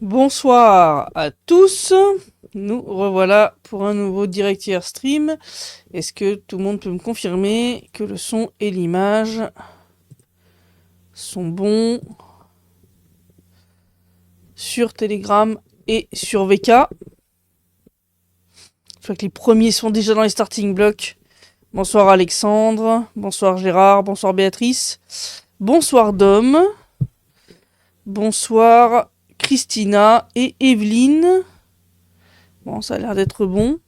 Bonsoir à tous, nous revoilà pour un nouveau direct hier stream. Est-ce que tout le monde peut me confirmer que le son et l'image sont bons sur Telegram et sur VK? Je vois que les premiers sont déjà dans les starting blocks. Bonsoir Alexandre, bonsoir Gérard, bonsoir Béatrice, bonsoir Dom, bonsoir Christina et Evelyne. Bon, ça a l'air d'être bon.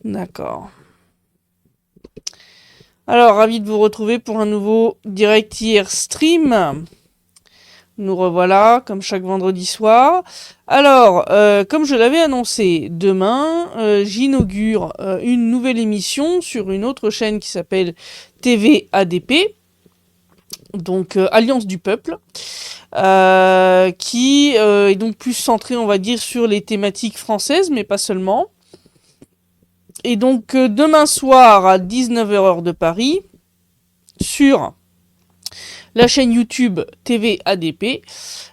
D'accord. Alors, ravi de vous retrouver pour un nouveau direct hier stream. Nous revoilà, comme chaque vendredi soir. Alors, comme je l'avais annoncé, demain, j'inaugure une nouvelle émission sur une autre chaîne qui s'appelle TV ADP, donc Alliance du Peuple, qui est donc plus centrée, on va dire, sur les thématiques françaises, mais pas seulement. Et donc, demain soir à 19h heure de Paris, sur la chaîne YouTube TV ADP,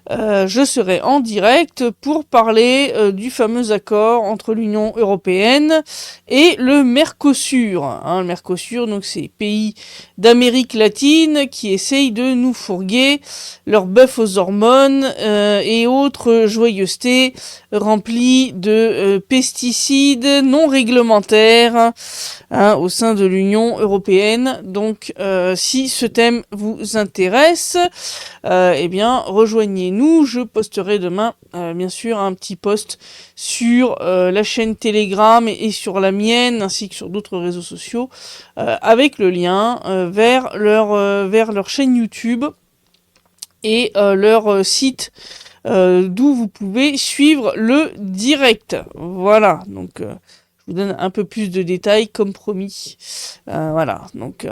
je serai en direct pour parler du fameux accord entre l'Union européenne et le Mercosur. Le Mercosur, donc c'est les pays d'Amérique latine qui essayent de nous fourguer leur bœuf aux hormones et autres joyeusetés remplies de pesticides non réglementaires au sein de l'Union européenne. Donc, si ce thème vous intéresse, eh bien, rejoignez-nous. Je posterai demain, bien sûr, un petit post sur la chaîne Telegram et sur la mienne, ainsi que sur d'autres réseaux sociaux, avec le lien vers leur chaîne YouTube et leur site d'où vous pouvez suivre le direct. Voilà, donc je vous donne un peu plus de détails comme promis. Voilà, donc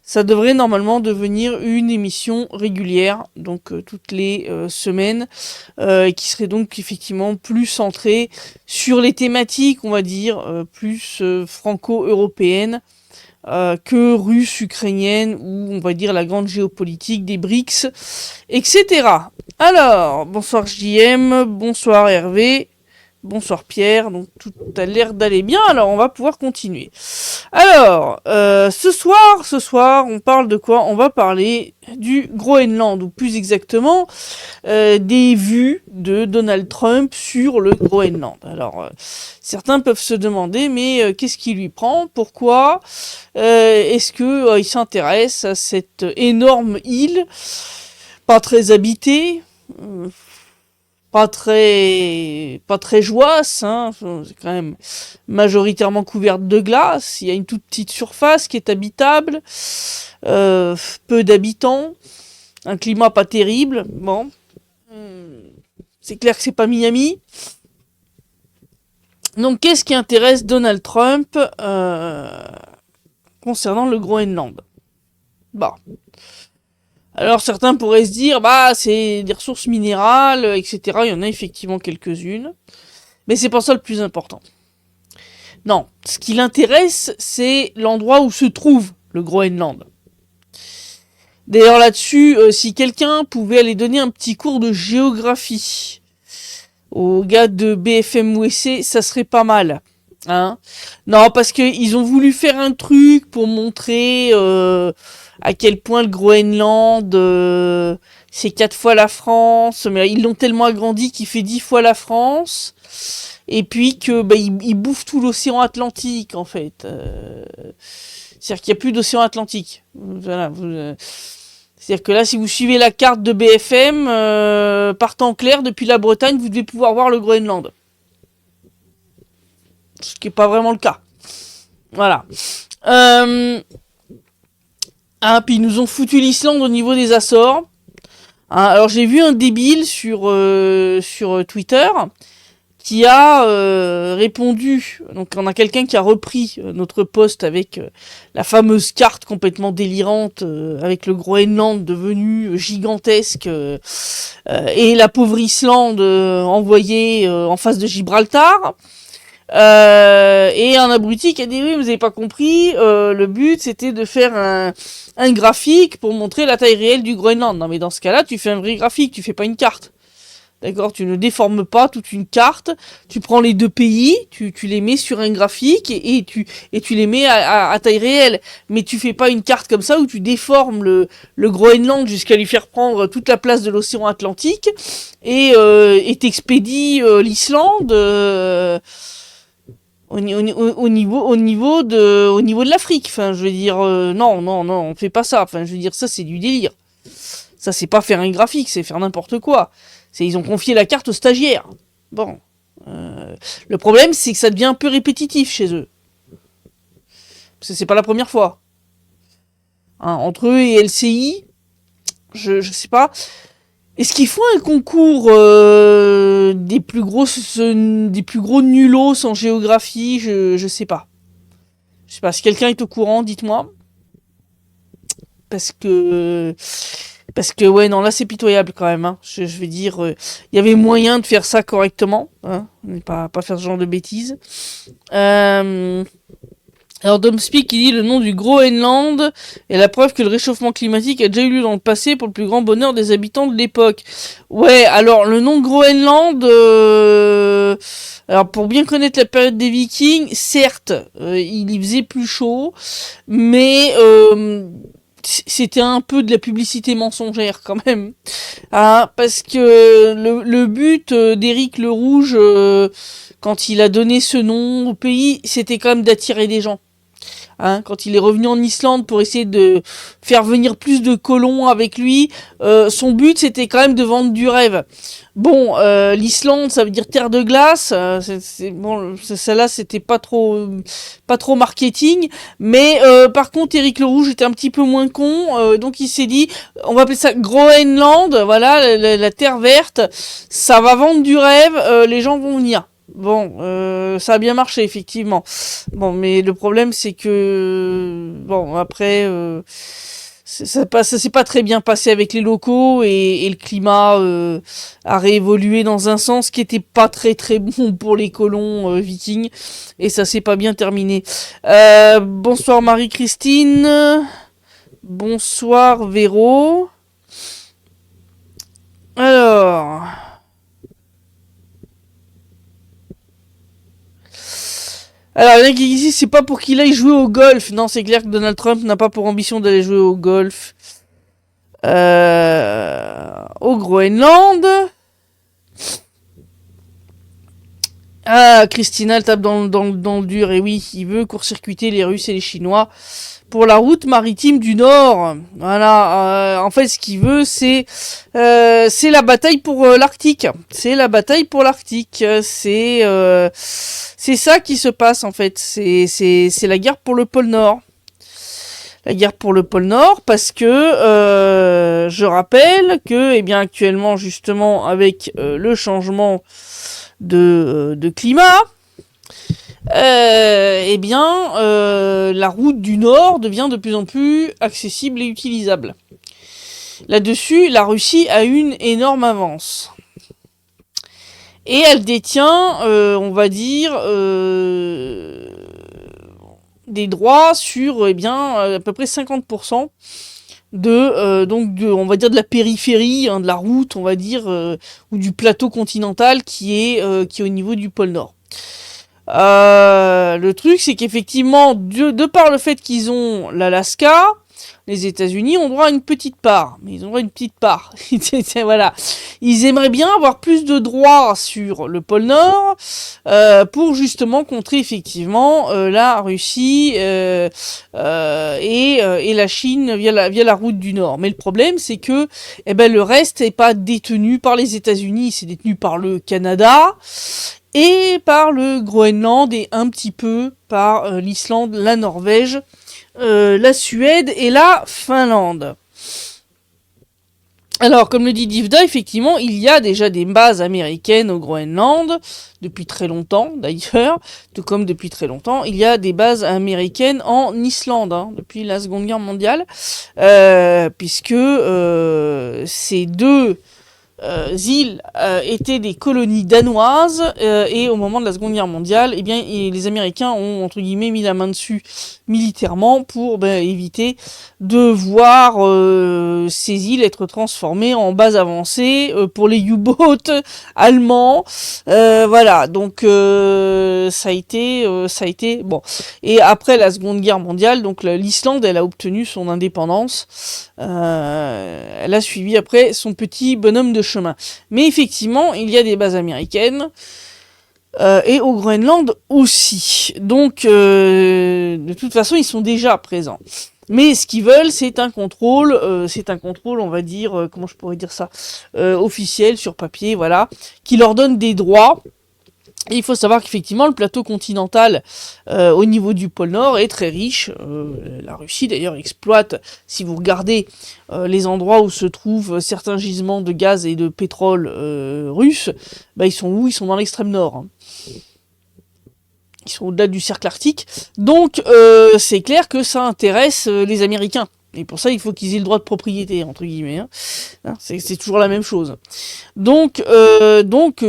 ça devrait normalement devenir une émission régulière, donc toutes les semaines, qui serait donc effectivement plus centrée sur les thématiques, on va dire, plus franco-européennes, que russe, ukrainienne, ou on va dire la grande géopolitique des BRICS, etc. Alors, bonsoir JM, bonsoir Hervé, bonsoir Pierre, donc tout a l'air d'aller bien, alors on va pouvoir continuer. Alors, ce soir, on parle de quoi? On va parler du Groenland, ou plus exactement, des vues de Donald Trump sur le Groenland. Alors, certains peuvent se demander, mais qu'est-ce qui lui prend? Pourquoi est-ce que il s'intéresse à cette énorme île, pas très habitée, pas très joasse, hein, c'est quand même majoritairement couverte de glace, il y a une toute petite surface qui est habitable, peu d'habitants, un climat pas terrible, bon, c'est clair que c'est pas Miami. Donc qu'est-ce qui intéresse Donald Trump concernant le Groenland? Bon. Alors certains pourraient se dire, c'est des ressources minérales, etc. Il y en a effectivement quelques-unes. Mais c'est pas ça le plus important. Non, ce qui l'intéresse, c'est l'endroit où se trouve le Groenland. D'ailleurs là-dessus, si quelqu'un pouvait aller donner un petit cours de géographie aux gars de BFM USA, ça serait pas mal. Hein? Non, parce que ils ont voulu faire un truc pour montrer à quel point le Groenland c'est 4 fois la France, mais ils l'ont tellement agrandi qu'il fait 10 fois la France, et puis que ils bouffent tout l'océan Atlantique en fait. C'est-à-dire qu'il n'y a plus d'océan Atlantique. Voilà. C'est-à-dire que là, si vous suivez la carte de BFM, partant en clair depuis la Bretagne, vous devez pouvoir voir le Groenland. Ce qui n'est pas vraiment le cas. Voilà. Puis ils nous ont foutu l'Islande au niveau des Açores. Alors j'ai vu un débile sur Twitter qui a répondu. Donc on a quelqu'un qui a repris notre post avec la fameuse carte complètement délirante avec le Groenland devenu gigantesque et la pauvre Islande envoyée en face de Gibraltar. Et un abruti qui a dit oui, vous avez pas compris, le but c'était de faire un graphique pour montrer la taille réelle du Groenland. Non mais dans ce cas-là, tu fais un vrai graphique, tu fais pas une carte. D'accord, tu ne déformes pas toute une carte. Tu prends les deux pays, tu les mets sur un graphique et tu les mets à taille réelle. Mais tu fais pas une carte comme ça où tu déformes le Groenland jusqu'à lui faire prendre toute la place de l'océan Atlantique et t'expédies l'Islande au niveau de l'Afrique. Enfin, je veux dire, non, on fait pas ça. Enfin, je veux dire, ça c'est du délire. Ça c'est pas faire un graphique, c'est faire n'importe quoi. Ils ont confié la carte aux stagiaires. Bon. Le problème, c'est que ça devient un peu répétitif chez eux. Parce que c'est pas la première fois. Hein, entre eux et LCI, je sais pas. Est-ce qu'ils font un concours des plus gros nulos en géographie? Je sais pas. Je sais pas. Si quelqu'un est au courant, dites-moi. Parce que ouais, non, là c'est pitoyable quand même. Hein. Je vais dire, y avait moyen de faire ça correctement, hein, pas faire ce genre de bêtises. Alors Domspeak, il dit le nom du Groenland est la preuve que le réchauffement climatique a déjà eu lieu dans le passé pour le plus grand bonheur des habitants de l'époque. Ouais, alors le nom de Groenland, alors pour bien connaître la période des Vikings, certes, il y faisait plus chaud, mais c'était un peu de la publicité mensongère quand même, hein, parce que le but d'Éric le Rouge, quand il a donné ce nom au pays, c'était quand même d'attirer des gens. Hein, quand il est revenu en Islande pour essayer de faire venir plus de colons avec lui, son but c'était quand même de vendre du rêve. Bon, l'Islande, ça veut dire terre de glace. Bon, celle-là c'était pas trop marketing, mais par contre Éric le Rouge était un petit peu moins con, donc il s'est dit, on va appeler ça Groenland, voilà, la terre verte, ça va vendre du rêve, les gens vont venir. Bon, ça a bien marché effectivement. Bon, mais le problème c'est que bon après ça s'est pas très bien passé avec les locaux et le climat a réévolué dans un sens qui était pas très très bon pour les colons vikings et ça s'est pas bien terminé. Bonsoir Marie-Christine. Bonsoir Véro. Alors, il y en a qui disent, c'est pas pour qu'il aille jouer au golf. Non, c'est clair que Donald Trump n'a pas pour ambition d'aller jouer au golf. Au Groenland. Ah, Christina, elle tape dans le dur. Et oui, il veut court-circuiter les Russes et les Chinois pour la route maritime du Nord. Voilà. En fait, ce qu'il veut, c'est la bataille pour l'Arctique. C'est la bataille pour l'Arctique. C'est ça qui se passe, en fait. C'est la guerre pour le pôle Nord. La guerre pour le pôle Nord, parce que je rappelle que, eh bien, actuellement, justement, avec le changement de climat, eh bien, la route du Nord devient de plus en plus accessible et utilisable. Là-dessus, la Russie a une énorme avance. Et elle détient, on va dire, des droits sur, eh bien, à peu près 50% on va dire de la périphérie, hein, de la route, on va dire, ou du plateau continental qui est au niveau du pôle Nord. Le truc, c'est qu'effectivement, de par le fait qu'ils ont l'Alaska, les États-Unis ont droit à une petite part. Mais ils ont droit à une petite part. Voilà. Ils aimeraient bien avoir plus de droits sur le pôle Nord pour justement contrer effectivement la Russie et la Chine via la route du Nord. Mais le problème, c'est que le reste n'est pas détenu par les États-Unis, c'est détenu par le Canada et par le Groenland et un petit peu par l'Islande, la Norvège, la Suède et la Finlande. Alors, comme le dit Divda, effectivement, il y a déjà des bases américaines au Groenland, depuis très longtemps d'ailleurs, tout comme depuis très longtemps, il y a des bases américaines en Islande, hein, depuis la Seconde Guerre mondiale, puisque ces deux îles étaient des colonies danoises et au moment de la Seconde Guerre mondiale, eh bien, les Américains ont entre guillemets mis la main dessus militairement pour éviter de voir ces îles être transformées en base avancée pour les U-boats allemands. Voilà, donc ça a été bon. Et après la Seconde Guerre mondiale, donc l'Islande, elle a obtenu son indépendance. Elle a suivi après son petit bonhomme de chemin. Mais effectivement, il y a des bases américaines et au Groenland aussi. Donc, de toute façon, ils sont déjà présents. Mais ce qu'ils veulent, c'est un contrôle, on va dire, comment je pourrais dire ça, officiel sur papier, voilà, qui leur donne des droits. Et il faut savoir qu'effectivement, le plateau continental au niveau du pôle Nord est très riche. La Russie, d'ailleurs, exploite, si vous regardez les endroits où se trouvent certains gisements de gaz et de pétrole russes, ils sont où? Ils sont dans l'extrême nord. Hein. Ils sont au-delà du cercle arctique. Donc, c'est clair que ça intéresse les Américains. Et pour ça, il faut qu'ils aient le droit de propriété, entre guillemets. Hein. C'est toujours la même chose. Donc,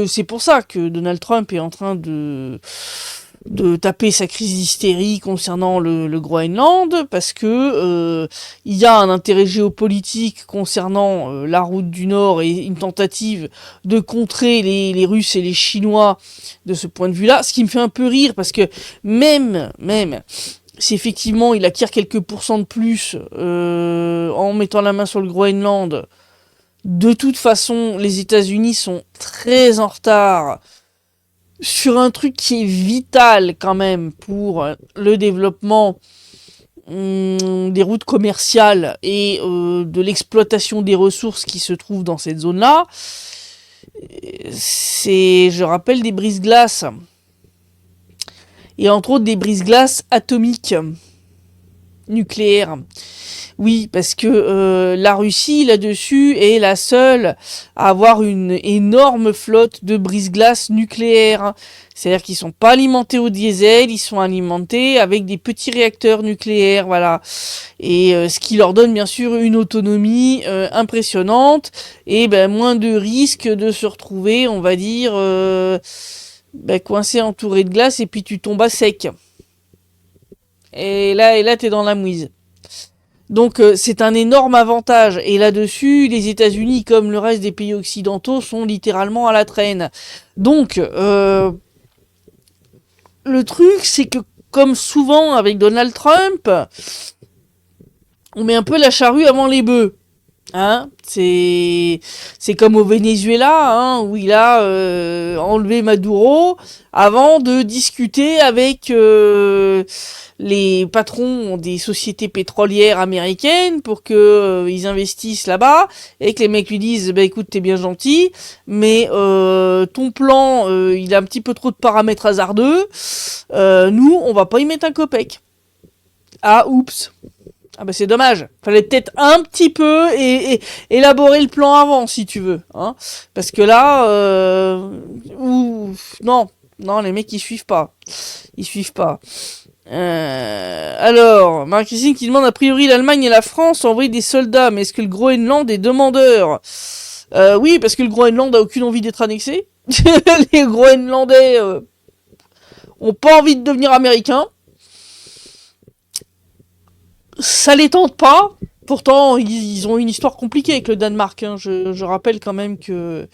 c'est pour ça que Donald Trump est en train de taper sa crise d'hystérie concernant le Groenland, parce que il y a un intérêt géopolitique concernant la route du Nord et une tentative de contrer les Russes et les Chinois de ce point de vue-là. Ce qui me fait un peu rire, parce que même si effectivement il acquiert quelques pourcents de plus en mettant la main sur le Groenland, de toute façon, les États-Unis sont très en retard sur un truc qui est vital quand même pour le développement des routes commerciales et de l'exploitation des ressources qui se trouvent dans cette zone-là. C'est, je rappelle, des brise-glaces. Et entre autres des brise-glaces atomiques, nucléaires. Oui, parce que la Russie, là-dessus, est la seule à avoir une énorme flotte de brise-glaces nucléaires. C'est-à-dire qu'ils sont pas alimentés au diesel, ils sont alimentés avec des petits réacteurs nucléaires, voilà. Et ce qui leur donne bien sûr une autonomie impressionnante et moins de risques de se retrouver, on va dire, coincé, entouré de glace, et puis tu tombes à sec. Et là, t'es dans la mouise. Donc c'est un énorme avantage. Et là-dessus, les États-Unis, comme le reste des pays occidentaux, sont littéralement à la traîne. Donc, le truc, c'est que, comme souvent avec Donald Trump, on met un peu la charrue avant les bœufs. Hein, c'est comme au Venezuela, hein, où il a enlevé Maduro avant de discuter avec les patrons des sociétés pétrolières américaines pour que ils investissent là-bas, et que les mecs lui disent écoute, t'es bien gentil, mais ton plan il a un petit peu trop de paramètres hasardeux, nous on va pas y mettre un copec. Ah oups. Ah c'est dommage. Fallait peut-être un petit peu et élaborer le plan avant, si tu veux. Hein, parce que là, non, les mecs ils suivent pas. Alors, Marie-Christine qui demande, a priori l'Allemagne et la France ont envoyé des soldats, mais est-ce que le Groenland est demandeur? Oui, parce que le Groenland a aucune envie d'être annexé. Les Groenlandais ont pas envie de devenir américains. Ça les tente pas. Pourtant, ils ont une histoire compliquée avec le Danemark. Hein. Je rappelle quand même que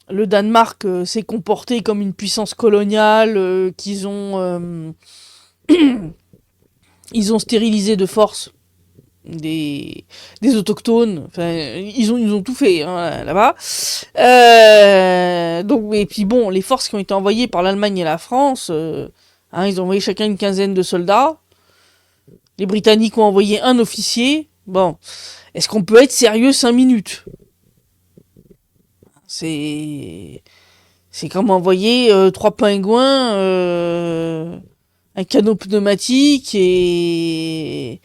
le Danemark s'est comporté comme une puissance coloniale, qu'ils ont ils ont stérilisé de force des autochtones. Enfin, ils ont tout fait hein, là-bas. Donc, et puis bon, les forces qui ont été envoyées par l'Allemagne et la France, ils ont envoyé chacun une quinzaine de soldats. Les Britanniques ont envoyé un officier. Bon, est-ce qu'on peut être sérieux 5 minutes? C'est comme envoyer 3 pingouins, un canot pneumatique et...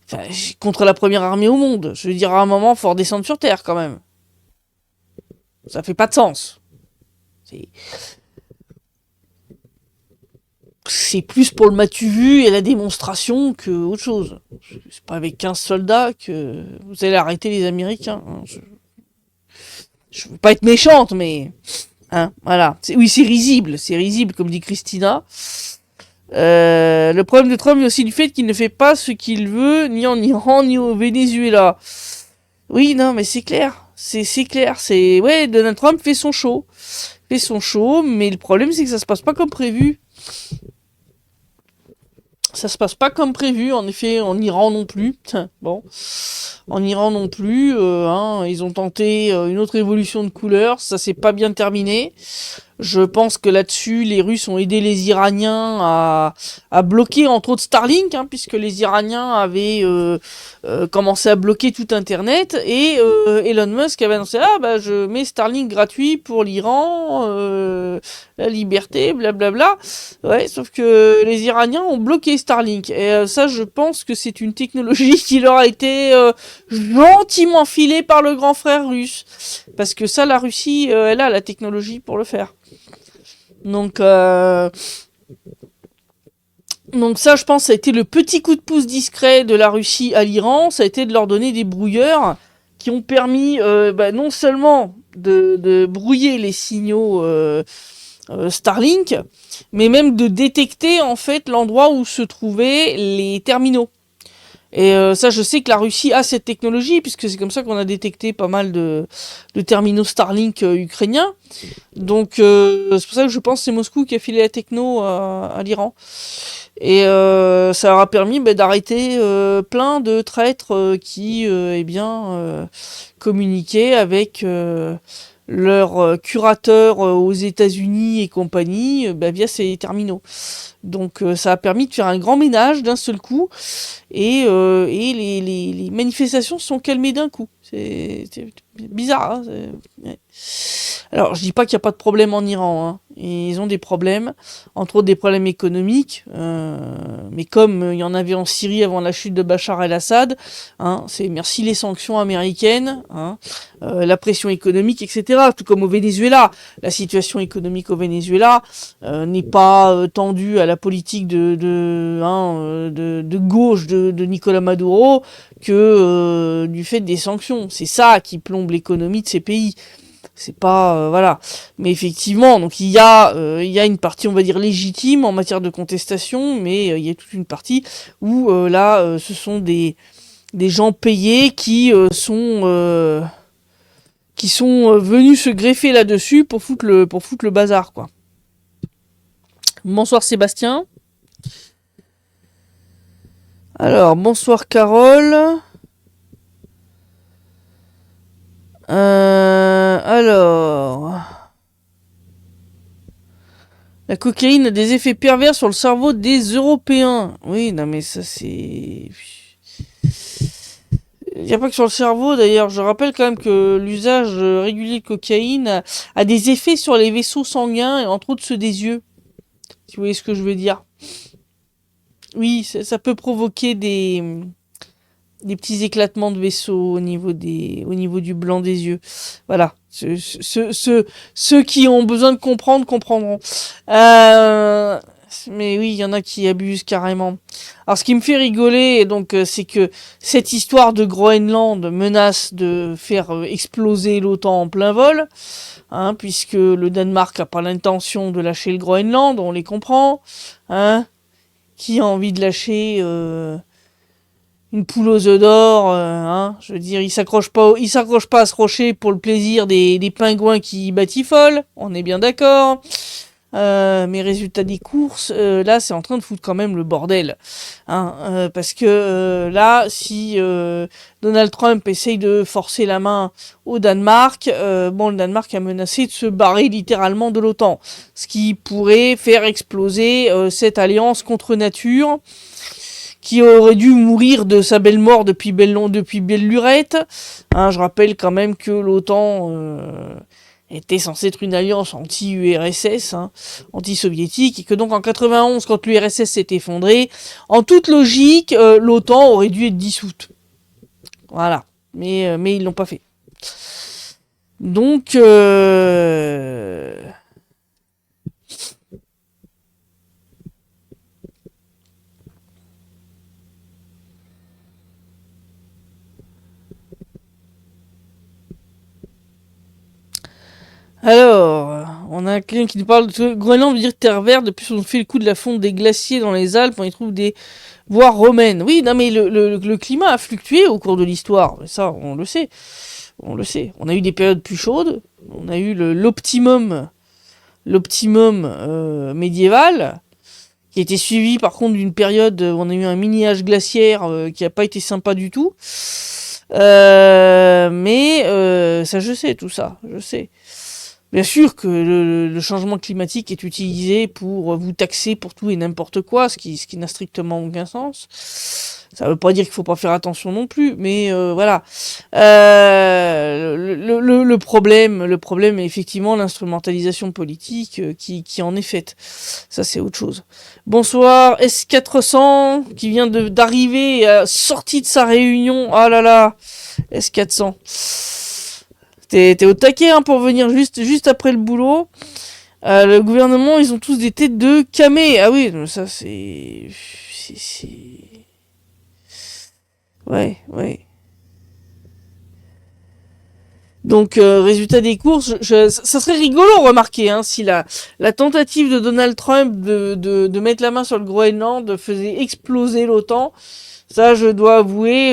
Enfin, contre la première armée au monde. Je veux dire, à un moment, faut redescendre sur Terre, quand même. Ça fait pas de sens. C'est plus pour le matu vu et la démonstration que autre chose. C'est pas avec 15 soldats que vous allez arrêter les Américains. Hein. Je veux pas être méchante, mais hein, voilà. Oui, c'est risible, comme dit Christina. Le problème de Trump est aussi du fait qu'il ne fait pas ce qu'il veut, ni en Iran, ni au Venezuela. Oui, non, mais c'est clair. C'est clair. Ouais, Donald Trump fait son show. Fait son show, mais le problème, c'est que ça se passe pas comme prévu. Ça se passe pas comme prévu, en effet, en Iran non plus. Bon, en Iran non plus, hein, ils ont tenté une autre évolution de couleur, ça s'est pas bien terminé. Je pense que là-dessus, les Russes ont aidé les Iraniens à bloquer entre autres Starlink, hein, puisque les Iraniens avaient commencé à bloquer tout Internet, et Elon Musk avait annoncé ah bah je mets Starlink gratuit pour l'Iran, la liberté, blablabla. Ouais, sauf que les Iraniens ont bloqué Starlink, et ça, je pense que c'est une technologie qui leur a été gentiment filée par le grand frère russe, parce que ça, la Russie, elle a la technologie pour le faire. Donc, donc ça, je pense, ça a été le petit coup de pouce discret de la Russie à l'Iran, ça a été de leur donner des brouilleurs qui ont permis non seulement de brouiller les signaux Starlink, mais même de détecter en fait l'endroit où se trouvaient les terminaux. Et ça, je sais que la Russie a cette technologie, puisque c'est comme ça qu'on a détecté pas mal de terminaux Starlink ukrainiens. Donc, c'est pour ça que je pense que c'est Moscou qui a filé la techno à l'Iran. Et ça leur a permis d'arrêter plein de traîtres qui, communiquaient avec leurs curateurs aux États-Unis et compagnie via ces terminaux. Donc, ça a permis de faire un grand ménage d'un seul coup. Et les manifestations se sont calmées d'un coup. C'est bizarre. Hein, ouais. Alors, je dis pas qu'il n'y a pas de problème en Iran. Hein. Ils ont des problèmes, entre autres des problèmes économiques. Mais comme il y en avait en Syrie avant la chute de Bachar el-Assad, hein, c'est merci les sanctions américaines, hein, la pression économique, etc. Tout comme au Venezuela. La situation économique au Venezuela n'est pas tendue à la politique de gauche de Nicolas Maduro que du fait des sanctions. C'est ça qui plombe l'économie de ces pays. C'est pas voilà, mais effectivement, donc il y a une partie, on va dire légitime en matière de contestation, mais il y a toute une partie où là, ce sont des gens payés qui sont venus se greffer là-dessus pour foutre le bazar, quoi. Bonsoir Sébastien. Alors, bonsoir Carole. Alors... La cocaïne a des effets pervers sur le cerveau des Européens. Oui, non mais ça c'est... Il n'y a pas que sur le cerveau d'ailleurs. Je rappelle quand même que l'usage régulier de cocaïne a des effets sur les vaisseaux sanguins, et entre autres ceux des yeux. Si vous voyez ce que je veux dire. Oui, ça peut provoquer des petits éclatements de vaisseaux au niveau du blanc des yeux. Voilà. Ceux qui ont besoin de comprendre, comprendront. Mais oui, il y en a qui abusent carrément. Alors, ce qui me fait rigoler, donc, c'est que cette histoire de Groenland menace de faire exploser l'OTAN en plein vol, hein, puisque le Danemark a pas l'intention de lâcher le Groenland, on les comprend, hein. Qui a envie de lâcher une poule aux œufs d'or, hein, je veux dire, il s'accroche pas à ce rocher pour le plaisir des pingouins qui batifolent, on est bien d'accord. Mais résultat des courses, là, c'est en train de foutre quand même le bordel, hein, parce que là, si Donald Trump essaye de forcer la main au Danemark, le Danemark a menacé de se barrer littéralement de l'OTAN, ce qui pourrait faire exploser cette alliance contre nature, qui aurait dû mourir de sa belle mort depuis belle lurette. Hein, je rappelle quand même que l'OTAN était censée être une alliance anti-URSS, hein, anti-soviétique, et que donc en 91, quand l'URSS s'est effondrée, en toute logique, l'OTAN aurait dû être dissoute. Voilà. Mais ils l'ont pas fait. Donc... Alors, on a quelqu'un qui nous parle de Groenland veut dire terre verte. Depuis, on fait le coup de la fonte des glaciers dans les Alpes. On y trouve des voies romaines. Oui, non, mais le climat a fluctué au cours de l'histoire. Ça, on le sait. On le sait. On a eu des périodes plus chaudes. On a eu l'optimum médiéval, qui a été suivi par contre d'une période où on a eu un mini-âge glaciaire qui n'a pas été sympa du tout. Mais ça, je sais tout ça. Je sais. Bien sûr que le changement climatique est utilisé pour vous taxer pour tout et n'importe quoi, ce qui n'a strictement aucun sens. Ça veut pas dire qu'il faut pas faire attention non plus, mais voilà. Le problème est effectivement l'instrumentalisation politique qui en est faite. Ça, c'est autre chose. Bonsoir, S400, qui vient d'arriver, sorti de sa réunion. Ah là là, S400. T'es au taquet hein, pour venir juste après le boulot. Le gouvernement, ils ont tous des têtes de camé. Ah oui, ça c'est... Ouais, ouais. Donc, résultat des courses, ça serait rigolo, remarquez, hein, si la tentative de Donald Trump de mettre la main sur le Groenland faisait exploser l'OTAN. Ça, je dois avouer,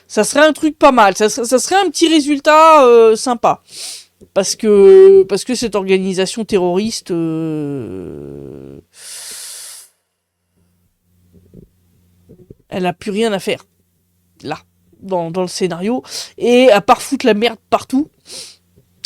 ça serait un truc pas mal. Ça serait un petit résultat sympa. Parce que cette organisation terroriste elle a plus rien à faire là dans le scénario et à part foutre la merde partout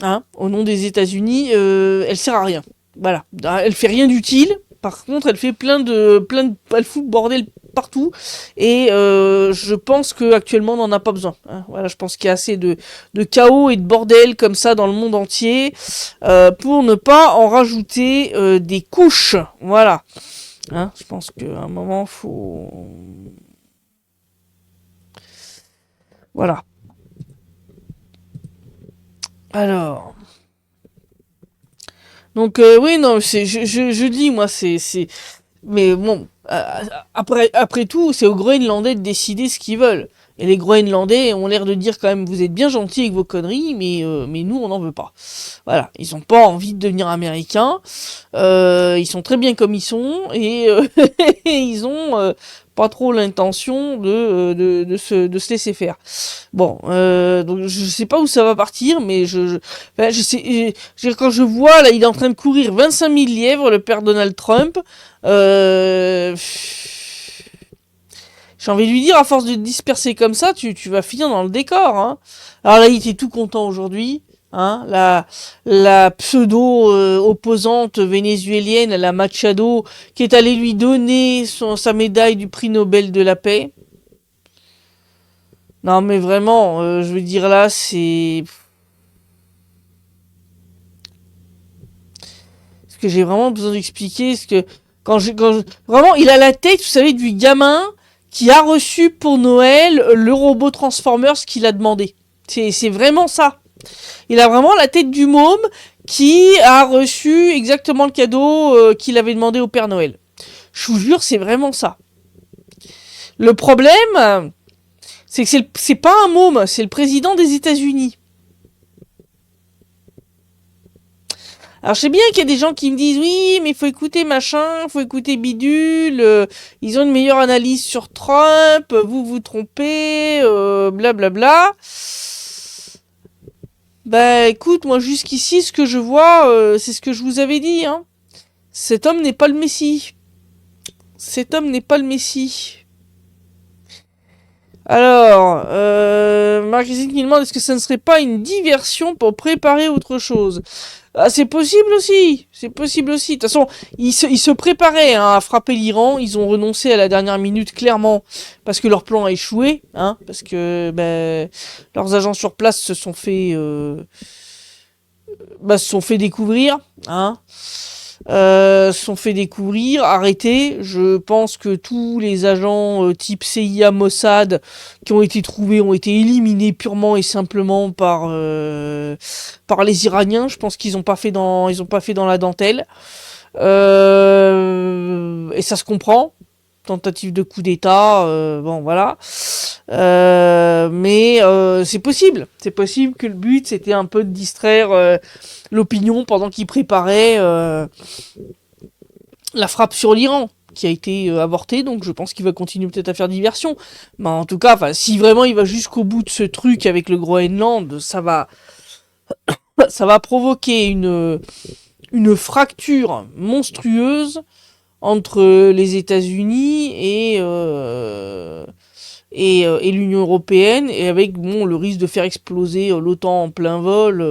hein, au nom des États-Unis, elle sert à rien. Voilà, elle fait rien d'utile. Par contre, elle fait elle fout le bordel partout. Et je pense que actuellement, on n'en a pas besoin. Hein. Voilà, je pense qu'il y a assez de chaos et de bordel comme ça dans le monde entier pour ne pas en rajouter des couches. Voilà. Hein, je pense qu'à un moment, faut. Voilà. Alors. Donc oui non je dis moi c'est mais bon après tout c'est aux Groenlandais de décider ce qu'ils veulent et les Groenlandais ont l'air de dire quand même vous êtes bien gentils avec vos conneries mais nous on n'en veut pas voilà ils ont pas envie de devenir américains ils sont très bien comme ils sont et ils ont pas trop l'intention de se laisser faire. Bon, donc je sais pas où ça va partir, mais enfin, quand je vois, là, il est en train de courir 25 000 lièvres, le père Donald Trump. J'ai envie de lui dire, à force de te disperser comme ça, tu vas finir dans le décor. Hein. Alors là, il était tout content aujourd'hui. Hein, la pseudo-opposante vénézuélienne, la Machado, qui est allée lui donner sa médaille du prix Nobel de la paix. Non, mais vraiment, je veux dire là, c'est... Ce que j'ai vraiment besoin d'expliquer, c'est que vraiment, il a la tête, vous savez, du gamin qui a reçu pour Noël le robot Transformers qu'il a demandé. C'est vraiment ça. Il a vraiment la tête du môme qui a reçu exactement le cadeau qu'il avait demandé au Père Noël. Je vous jure, c'est vraiment ça. Le problème, c'est que c'est pas un môme, c'est le président des États-Unis. Alors je sais bien qu'il y a des gens qui me disent oui mais il faut écouter machin, faut écouter bidule, ils ont une meilleure analyse sur Trump, vous vous trompez, blablabla. Bah écoute, moi jusqu'ici ce que je vois, c'est ce que je vous avais dit. Hein. Cet homme n'est pas le Messie. Cet homme n'est pas le Messie. Alors, Marc-Christine qui demande est-ce que ça ne serait pas une diversion pour préparer autre chose. Ah, c'est possible aussi. C'est possible aussi. De toute façon, ils se préparaient hein, à frapper l'Iran. Ils ont renoncé à la dernière minute, clairement, parce que leur plan a échoué. Hein, parce que leurs agents sur place se sont fait découvrir. Hein, se sont fait découvrir, arrêtés. Je pense que tous les agents type CIA, Mossad qui ont été trouvés ont été éliminés purement et simplement par les Iraniens. Je pense qu'ils ont pas fait dans la dentelle. Et ça se comprend. tentative de coup d'État, bon voilà. Mais c'est possible. C'est possible que le but c'était un peu de distraire l'opinion pendant qu'il préparait la frappe sur l'Iran, qui a été avortée, donc je pense qu'il va continuer peut-être à faire diversion. Mais en tout cas, si vraiment il va jusqu'au bout de ce truc avec le Groenland, ça va provoquer une fracture monstrueuse entre les États-Unis et l'Union européenne, et avec le risque de faire exploser l'OTAN en plein vol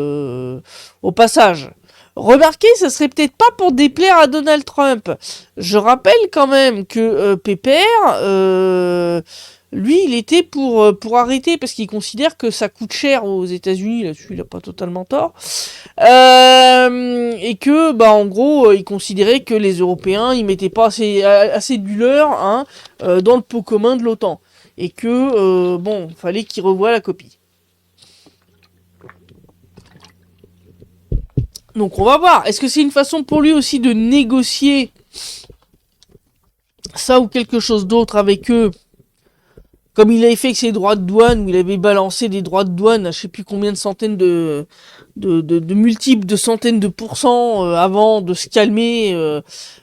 au passage. Remarquez, ça serait peut-être pas pour déplaire à Donald Trump. Je rappelle quand même que Pépère, lui, il était pour arrêter, parce qu'il considère que ça coûte cher aux États-Unis, là-dessus il a pas totalement tort, et que, en gros, il considérait que les Européens, ils mettaient pas assez du leur dans le pot commun de l'OTAN. Et que, fallait qu'il revoie la copie. Donc on va voir. Est-ce que c'est une façon pour lui aussi de négocier ça ou quelque chose d'autre avec eux, comme il avait fait avec ses droits de douane, où il avait balancé des droits de douane à je sais plus combien de centaines de multiples de centaines de pourcents avant de se calmer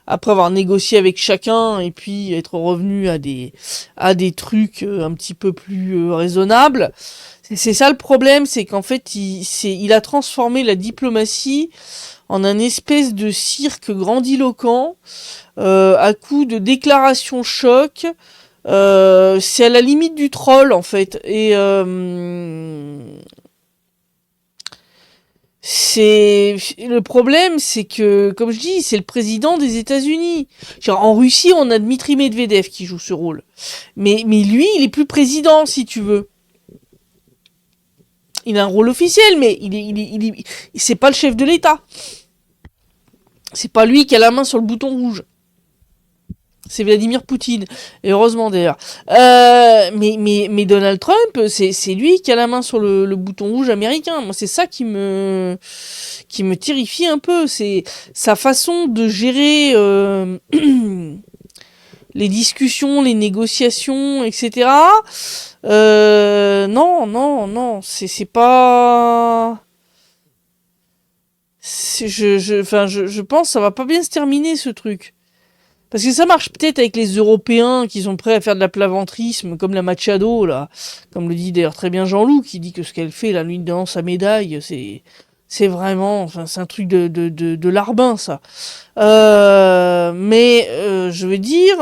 après avoir négocié avec chacun et puis être revenu à des trucs un petit peu plus raisonnables. C'est ça le problème, c'est qu'en fait il a transformé la diplomatie en un espèce de cirque grandiloquent à coup de déclarations choc. C'est à la limite du troll en fait, et le problème, c'est que, comme je dis, c'est le président des États-Unis. Genre, en Russie, on a Dmitri Medvedev qui joue ce rôle, mais lui, il est plus président, si tu veux. Il a un rôle officiel, mais c'est pas le chef de l'État. C'est pas lui qui a la main sur le bouton rouge. C'est Vladimir Poutine. Et heureusement d'ailleurs. Mais Donald Trump, c'est lui qui a la main sur le bouton rouge américain. Moi, c'est ça qui me terrifie un peu. C'est sa façon de gérer les discussions, les négociations, etc. Non, c'est pas... Je pense que ça va pas bien se terminer, ce truc. Parce que ça marche peut-être avec les Européens qui sont prêts à faire de la plaventrisme, comme la Machado, là. Comme le dit d'ailleurs très bien Jean-Loup, qui dit que ce qu'elle fait, la nuit devant sa médaille, c'est vraiment, c'est un truc de larbin, ça. Mais je veux dire,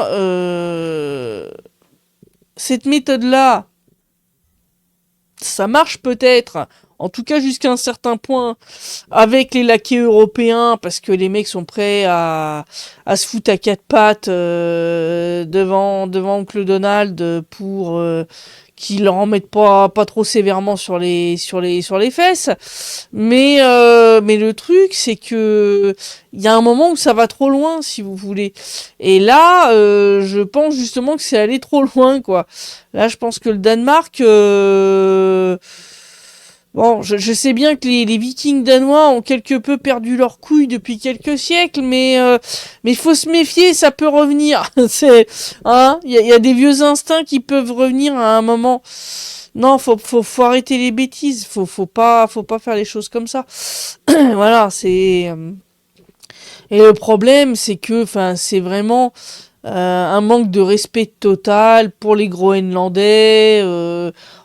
cette méthode-là, ça marche peut-être, en tout cas jusqu'à un certain point, avec les laquais européens, parce que les mecs sont prêts à se foutre à quatre pattes devant Oncle Donald pour qu'il leur en mette pas trop sévèrement sur les fesses. Mais le truc, c'est que il y a un moment où ça va trop loin, si vous voulez. Et là, je pense justement que c'est allé trop loin, quoi. Là, je pense que le Danemark... Bon, je sais bien que les Vikings danois ont quelque peu perdu leur couille depuis quelques siècles, mais il faut se méfier, ça peut revenir. Il y a des vieux instincts qui peuvent revenir à un moment. Non, faut arrêter les bêtises, faut pas faire les choses comme ça. Voilà, c'est... Et le problème, c'est que, c'est vraiment un manque de respect total pour les Groenlandais,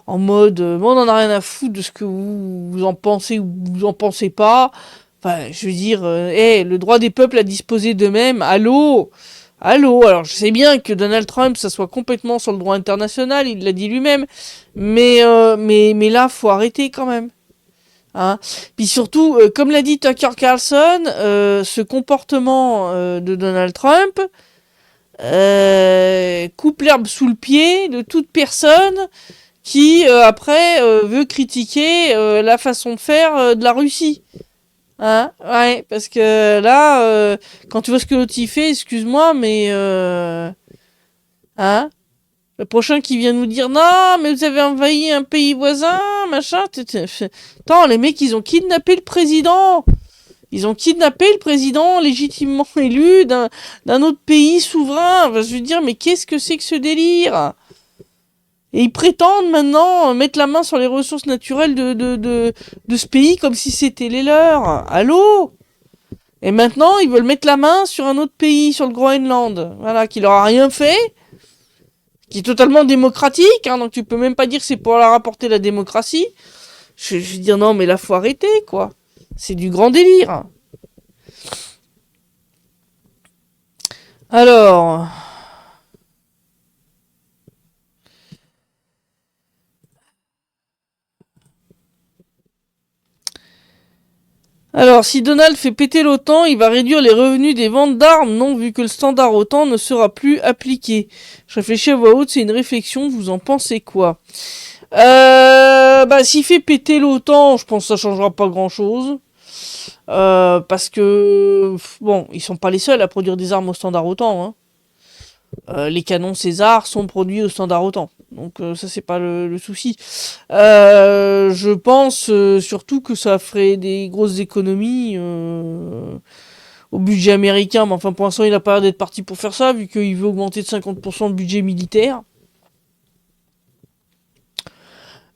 en mode, on en a rien à foutre de ce que vous en pensez ou vous en pensez pas. Je veux dire, le droit des peuples à disposer d'eux-mêmes, allô. Alors je sais bien que Donald Trump, ça soit complètement sur le droit international, il l'a dit lui-même, mais là, faut arrêter quand même. Puis surtout, comme l'a dit Tucker Carlson, ce comportement de Donald Trump coupe l'herbe sous le pied de toute personne qui après veut critiquer la façon de faire de la Russie. Ouais, parce que là, quand tu vois ce que l'autre y fait, excuse-moi, mais le prochain qui vient nous dire non, mais vous avez envahi un pays voisin, machin. Attends, les mecs, ils ont kidnappé le président. Ils ont kidnappé le président légitimement élu d'un autre pays souverain. Enfin, je veux dire, mais qu'est-ce que c'est que ce délire? Et ils prétendent maintenant mettre la main sur les ressources naturelles de ce pays comme si c'était les leurs. Allô? Et maintenant, ils veulent mettre la main sur un autre pays, sur le Groenland. Voilà, qui leur a rien fait. Qui est totalement démocratique, hein, donc tu peux même pas dire que c'est pour leur apporter la démocratie. Je veux dire, non, mais là, faut arrêter, quoi. C'est du grand délire. Alors... Alors, si Donald fait péter l'OTAN, il va réduire les revenus des ventes d'armes, non, vu que le standard OTAN ne sera plus appliqué. Je réfléchis à voix haute, c'est une réflexion, vous en pensez quoi? S'il fait péter l'OTAN, je pense que ça changera pas grand-chose. Parce que, bon, ils sont pas les seuls à produire des armes au standard OTAN, hein. Les canons César sont produits au standard OTAN. Donc ça c'est pas le souci. Je pense surtout que ça ferait des grosses économies au budget américain. Mais enfin pour l'instant il a pas l'air d'être parti pour faire ça vu qu'il veut augmenter de 50% le budget militaire.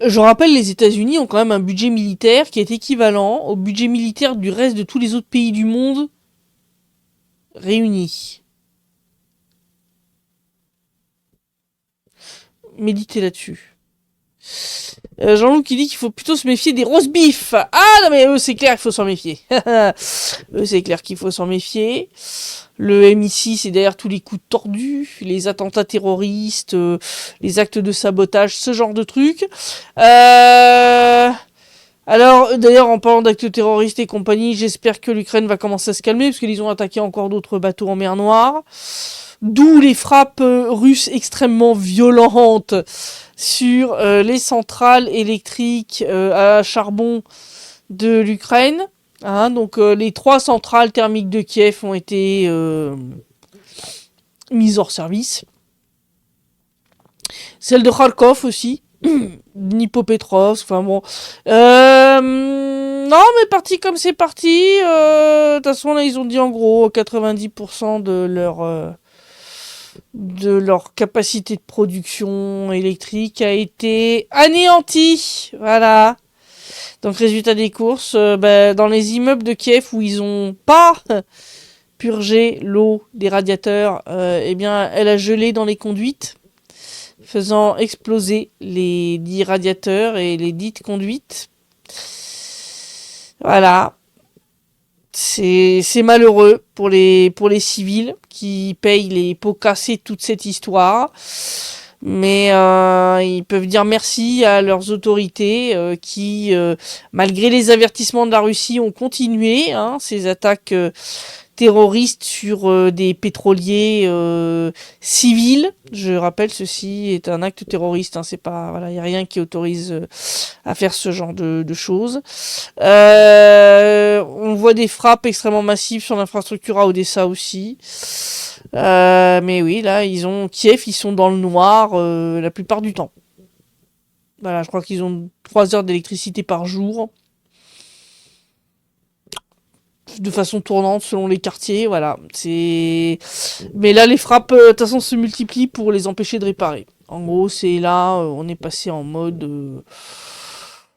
Je rappelle, les États-Unis ont quand même un budget militaire qui est équivalent au budget militaire du reste de tous les autres pays du monde réunis. Méditez là-dessus. Jean-Loup qui dit qu'il faut plutôt se méfier des roast beef. Ah non mais eux c'est clair qu'il faut s'en méfier. Eux c'est clair qu'il faut s'en méfier. Le MI6 c'est derrière tous les coups tordus, les attentats terroristes, les actes de sabotage, ce genre de trucs. Alors d'ailleurs en parlant d'actes terroristes et compagnie, j'espère que l'Ukraine va commencer à se calmer parce qu'ils ont attaqué encore d'autres bateaux en mer Noire. D'où les frappes russes extrêmement violentes sur les centrales électriques à charbon de l'Ukraine. Hein, donc les 3 centrales thermiques de Kiev ont été mises hors service. Celle de Kharkov aussi. Dnipropetrovsk, enfin bon. Non, mais parti comme c'est parti. De toute façon, là, ils ont dit en gros 90% de leur capacité de production électrique a été anéantie. Voilà. Donc résultat des courses, dans les immeubles de Kiev où ils ont pas purgé l'eau des radiateurs, elle a gelé dans les conduites, faisant exploser les 10 radiateurs et les dites conduites. Voilà. C'est malheureux pour les civils qui payent les pots cassés de toute cette histoire. Mais ils peuvent dire merci à leurs autorités qui, malgré les avertissements de la Russie, ont continué ces attaques terroristes sur des pétroliers civils. Je rappelle, ceci est un acte terroriste. C'est pas, voilà, y a rien qui autorise à faire ce genre de choses. On voit des frappes extrêmement massives sur l'infrastructure à Odessa aussi. Mais oui, là, Kiev, ils sont dans le noir la plupart du temps. Voilà, je crois qu'ils ont 3 heures d'électricité par jour. De façon tournante selon les quartiers, voilà. Mais là, les frappes, de toute façon, se multiplient pour les empêcher de réparer. En gros, c'est là, on est passé en mode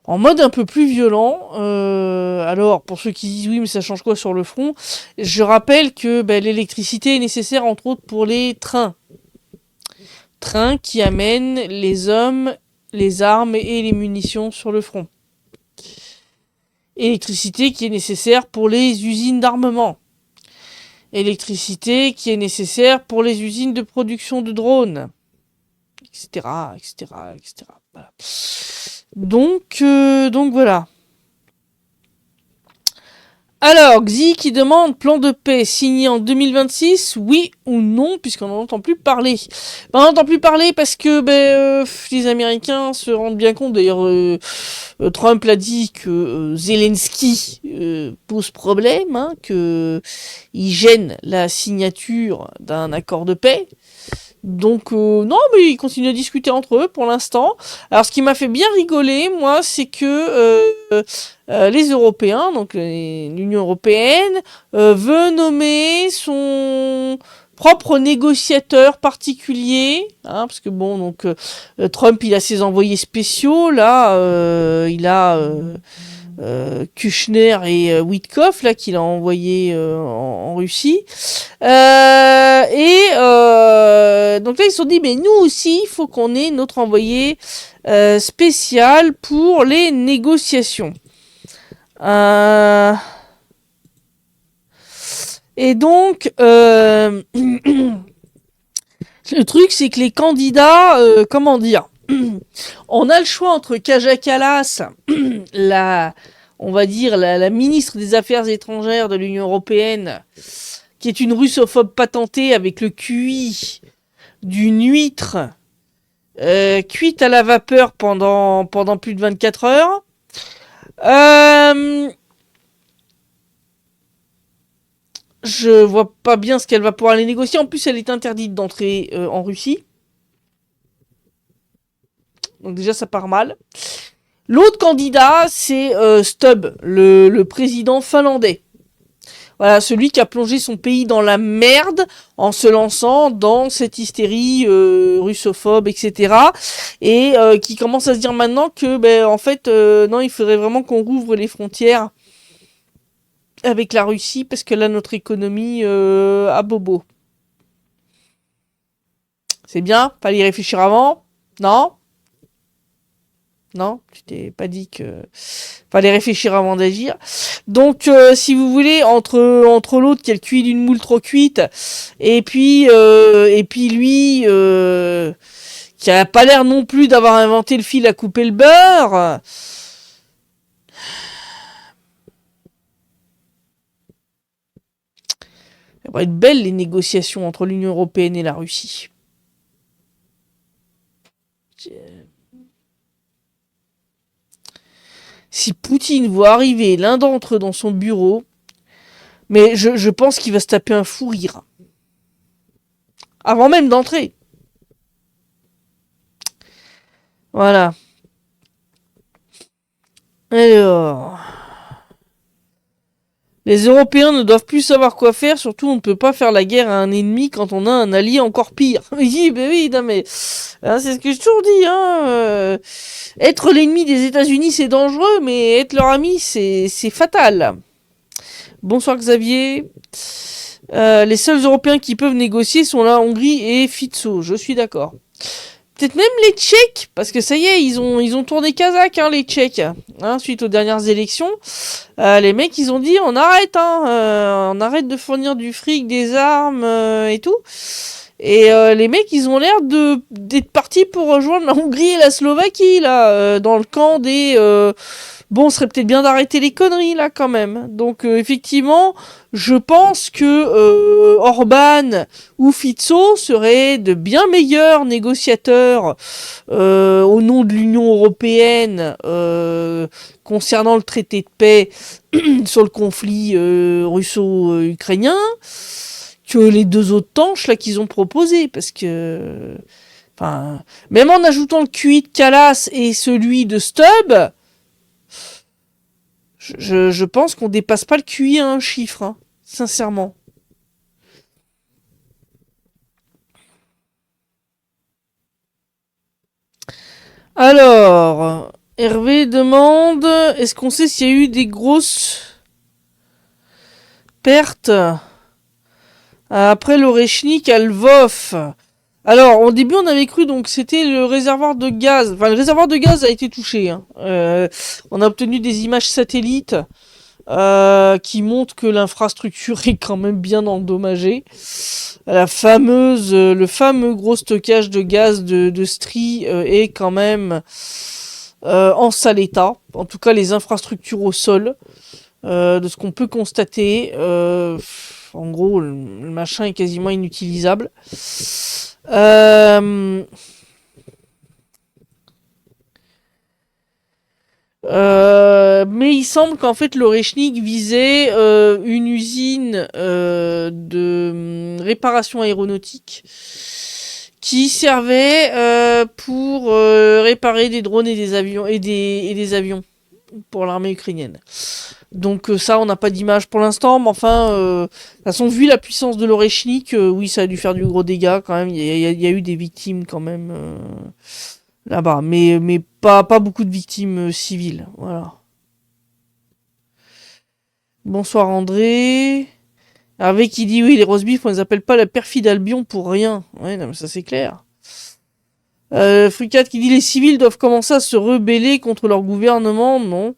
un peu plus violent. Alors, pour ceux qui disent oui, mais ça change quoi sur le front? Je rappelle que l'électricité est nécessaire, entre autres, pour les trains. Trains qui amènent les hommes, les armes et les munitions sur le front. Électricité qui est nécessaire pour les usines d'armement. Électricité qui est nécessaire pour les usines de production de drones. Etc. Voilà. Donc voilà. Alors, Xi qui demande plan de paix signé en 2026, oui ou non, puisqu'on n'en entend plus parler. Ben, on n'entend plus parler parce que les Américains se rendent bien compte. D'ailleurs, Trump l'a dit que Zelensky pose problème, hein, que il gêne la signature d'un accord de paix. Donc non, mais ils continuent à discuter entre eux pour l'instant. Alors ce qui m'a fait bien rigoler, moi, c'est que les Européens, donc l'Union européenne, veut nommer son propre négociateur particulier, hein, parce que bon, donc Trump, il a ses envoyés spéciaux, là, il a Kushner et Witkoff, là, qu'il a envoyé en Russie. Donc là, ils se sont dit, mais nous aussi, il faut qu'on ait notre envoyé spécial pour les négociations. Et donc, le truc, c'est que les candidats, comment dire, on a le choix entre Kaja Kallas, on va dire la ministre des Affaires étrangères de l'Union européenne, qui est une russophobe patentée avec le QI d'une huître cuite à la vapeur pendant plus de 24 heures. Je vois pas bien ce qu'elle va pouvoir aller négocier. En plus, elle est interdite d'entrer en Russie. Donc déjà, ça part mal. L'autre candidat, c'est Stubb, le président finlandais. Voilà, celui qui a plongé son pays dans la merde en se lançant dans cette hystérie russophobe, etc. Et qui commence à se dire maintenant que, en fait, non, il faudrait vraiment qu'on rouvre les frontières avec la Russie parce que là, notre économie a bobo. C'est bien, fallait y réfléchir avant, non ? Non, tu t'es pas dit que fallait réfléchir avant d'agir. Donc, si vous voulez, entre l'autre qui a le QI d'une moule trop cuite, et puis lui qui a pas l'air non plus d'avoir inventé le fil à couper le beurre. Ça va être belle les négociations entre l'Union européenne et la Russie. Si Poutine voit arriver l'un d'entre eux dans son bureau, mais je pense qu'il va se taper un fou rire. Avant même d'entrer. Voilà. Alors... Les Européens ne doivent plus savoir quoi faire, surtout on ne peut pas faire la guerre à un ennemi quand on a un allié encore pire. Oui, non mais... Hein, c'est ce que j'ai toujours dit, hein. Être l'ennemi des États-Unis c'est dangereux, mais être leur ami c'est fatal. Bonsoir Xavier. Les seuls Européens qui peuvent négocier sont la Hongrie et Fico, je suis d'accord. Peut-être même les Tchèques, parce que ça y est, ils ont tourné Kazakh, hein, les Tchèques, hein, suite aux dernières élections. Les mecs, ils ont dit, on arrête de fournir du fric, des armes et tout. Et les mecs, ils ont l'air d'être partis pour rejoindre la Hongrie et la Slovaquie, là, dans le camp des... Bon, ce serait peut-être bien d'arrêter les conneries, là, quand même. Donc, effectivement, je pense que Orban ou Fico seraient de bien meilleurs négociateurs au nom de l'Union européenne concernant le traité de paix sur le conflit russo-ukrainien que les deux autres tanches, là, qu'ils ont proposés. Parce que... Enfin... Même en ajoutant le QI de Kallas et celui de Stubb... Je pense qu'on dépasse pas le QI à un chiffre, hein, sincèrement. Alors, Hervé demande, est-ce qu'on sait s'il y a eu des grosses pertes après l'Orechnik à Lvov? Alors, au début, on avait cru donc c'était le réservoir de gaz. Enfin, le réservoir de gaz a été touché. Hein. On a obtenu des images satellites qui montrent que l'infrastructure est quand même bien endommagée. Le fameux gros stockage de gaz de Stry est quand même en sale état. En tout cas, les infrastructures au sol, de ce qu'on peut constater. En gros, le machin est quasiment inutilisable. Euh, mais il semble qu'en fait l'Orechnik visait une usine de réparation aéronautique qui servait pour réparer des drones et des avions et des avions pour l'armée ukrainienne. Donc ça, on n'a pas d'image pour l'instant, mais enfin, de toute façon, vu la puissance de l'Orechnik, oui, ça a dû faire du gros dégât quand même. Il y a eu des victimes quand même là-bas, mais pas beaucoup de victimes civiles. Voilà. Bonsoir André. Hervé qui dit oui, les roast-beef, on les appelle pas la perfide Albion pour rien. Ouais, non, mais ça c'est clair. Frucat qui dit les civils doivent commencer à se rebeller contre leur gouvernement. Non.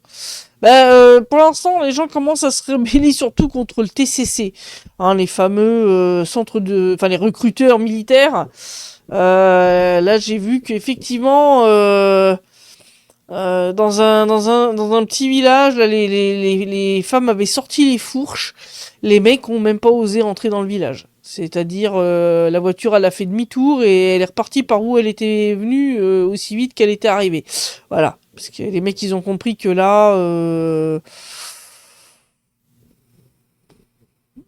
Pour l'instant, les gens commencent à se rebeller surtout contre le TCC, hein, les fameux centres de, enfin les recruteurs militaires. Là, j'ai vu qu'effectivement, dans un petit village, là, les femmes avaient sorti les fourches. Les mecs ont même pas osé rentrer dans le village. C'est-à-dire, la voiture, elle a fait demi-tour et elle est repartie par où elle était venue aussi vite qu'elle était arrivée. Voilà. Parce que les mecs, ils ont compris que là...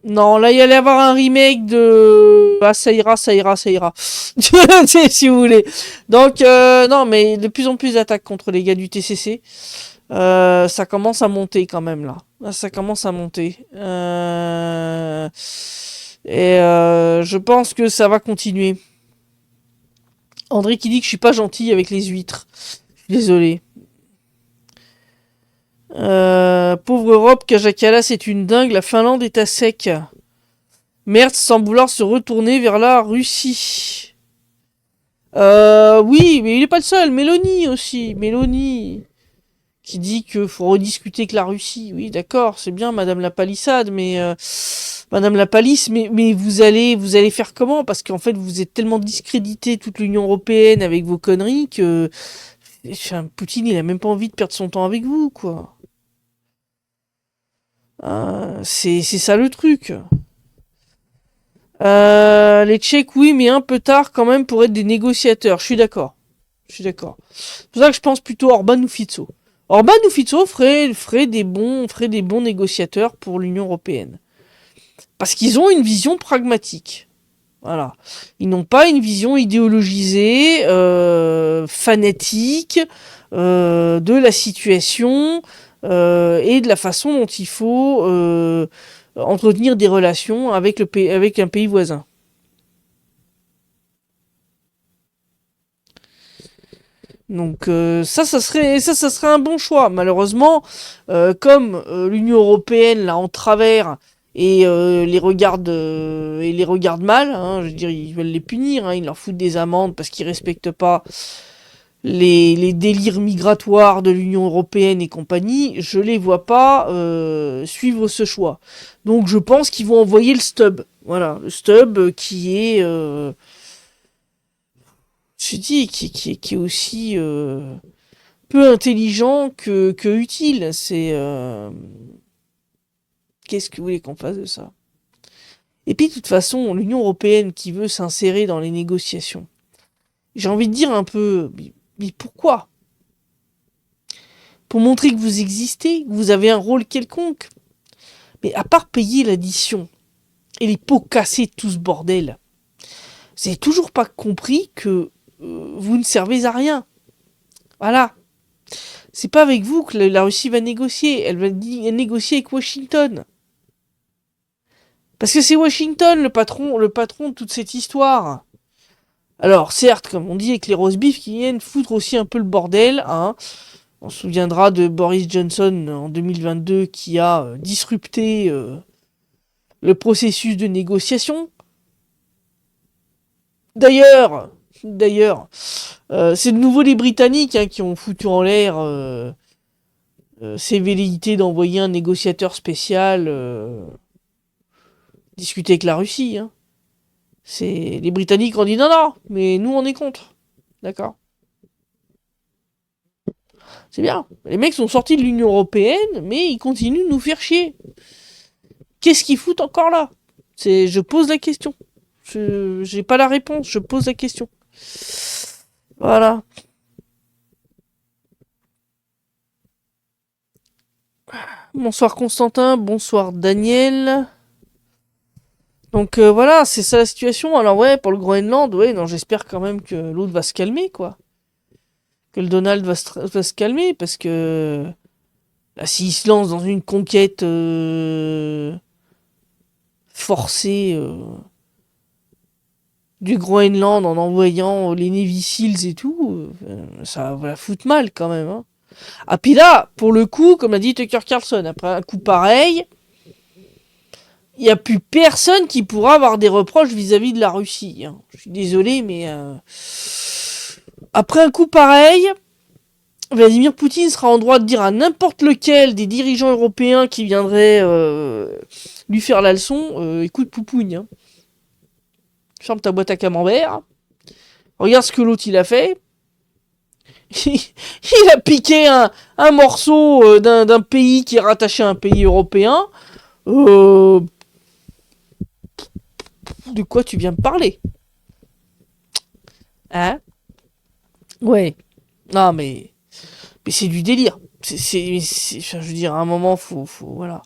Non, là, il y allait avoir un remake de... Ah, ça ira, ça ira, ça ira. Si vous voulez. Donc, non, mais de plus en plus d'attaques contre les gars du TCC. Ça commence à monter quand même, là. Là, ça commence à monter. Je pense que ça va continuer. André qui dit que je suis pas gentil avec les huîtres. Désolé. Pauvre Europe, Kajakala, c'est une dingue. La Finlande est à sec. Merde, sans vouloir se retourner vers la Russie. Oui, mais il est pas le seul. Mélanie aussi. Mélanie. Qui dit que faut rediscuter avec la Russie. Oui, d'accord, c'est bien, Madame la Palissade, mais Madame la Palisse, mais vous allez faire comment? Parce qu'en fait, vous êtes tellement discrédité toute l'Union européenne avec vos conneries que enfin, Poutine, il a même pas envie de perdre son temps avec vous, quoi. C'est ça le truc. Les Tchèques, oui, mais un peu tard quand même pour être des négociateurs. Je suis d'accord. Je suis d'accord. C'est pour ça que je pense plutôt Orban ou Fico. Orban ou Fico ferait des bons négociateurs pour l'Union européenne. Parce qu'ils ont une vision pragmatique. Voilà. Ils n'ont pas une vision idéologisée, fanatique de la situation et de la façon dont il faut entretenir des relations avec un pays voisin. Donc ça serait un bon choix. Malheureusement, comme l'Union européenne là en travers et les regarde mal, hein, je veux dire ils veulent les punir, hein, ils leur foutent des amendes parce qu'ils respectent pas les délires migratoires de l'Union européenne et compagnie. Je les vois pas suivre ce choix. Donc je pense qu'ils vont envoyer le stub. Voilà, le stub qui est je dis, qui est aussi peu intelligent que utile. C'est qu'est-ce que vous voulez qu'on fasse de ça? Et puis de toute façon, l'Union européenne qui veut s'insérer dans les négociations, j'ai envie de dire un peu, mais pourquoi? Pour montrer que vous existez, que vous avez un rôle quelconque. Mais à part payer l'addition et les pots cassés de tout ce bordel, vous n'avez toujours pas compris que vous ne servez à rien. Voilà. C'est pas avec vous que la Russie va négocier. Elle va négocier avec Washington. Parce que c'est Washington le patron de toute cette histoire. Alors, certes, comme on dit, avec les roast beef qui viennent foutre aussi un peu le bordel, hein. On se souviendra de Boris Johnson en 2022 qui a disrupté le processus de négociation. D'ailleurs, c'est de nouveau les Britanniques qui ont foutu en l'air ces velléités d'envoyer un négociateur spécial discuter avec la Russie. Hein. C'est les Britanniques ont dit non, mais nous on est contre. D'accord. C'est bien. Les mecs sont sortis de l'Union européenne, mais ils continuent de nous faire chier. Qu'est-ce qu'ils foutent encore là? Je pose la question. J'ai pas la réponse, je pose la question. Voilà. Bonsoir Constantin, bonsoir Daniel. Donc voilà, c'est ça la situation. Alors ouais, pour le Groenland, ouais, non, j'espère quand même que l'autre va se calmer, quoi. Que le Donald va se calmer, parce que là, s'il se lance dans une conquête forcée du Groenland en envoyant les Navy Seals et tout, ça va la foutre mal quand même. Hein. Ah puis là, pour le coup, comme l'a dit Tucker Carlson, après un coup pareil, il n'y a plus personne qui pourra avoir des reproches vis-à-vis de la Russie. Hein. Je suis désolé, mais après un coup pareil, Vladimir Poutine sera en droit de dire à n'importe lequel des dirigeants européens qui viendraient lui faire la leçon, écoute Poupougne, hein. Ferme ta boîte à camembert, regarde ce que l'autre il a fait. Il a piqué un morceau d'un pays qui est rattaché à un pays européen. De quoi tu viens me parler? Hein? Ouais. Non, mais c'est du délire. Enfin, je veux dire, à un moment, voilà.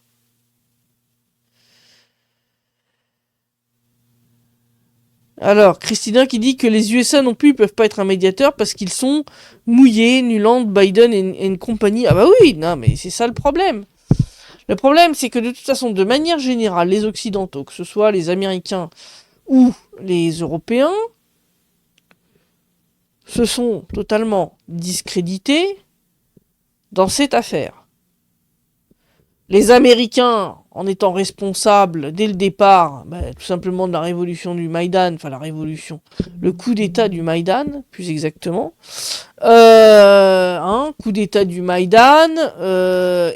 Alors, Christina qui dit que les USA non plus peuvent pas être un médiateur parce qu'ils sont mouillés, Nuland, Biden et une compagnie. Ah bah oui, non, mais c'est ça le problème. Le problème, c'est que de toute façon, de manière générale, les Occidentaux, que ce soit les Américains ou les Européens, se sont totalement discrédités dans cette affaire. Les Américains, en étant responsables dès le départ, tout simplement de la révolution du Maïdan, enfin la révolution, le coup d'état du Maïdan, plus exactement, coup d'état du Maïdan,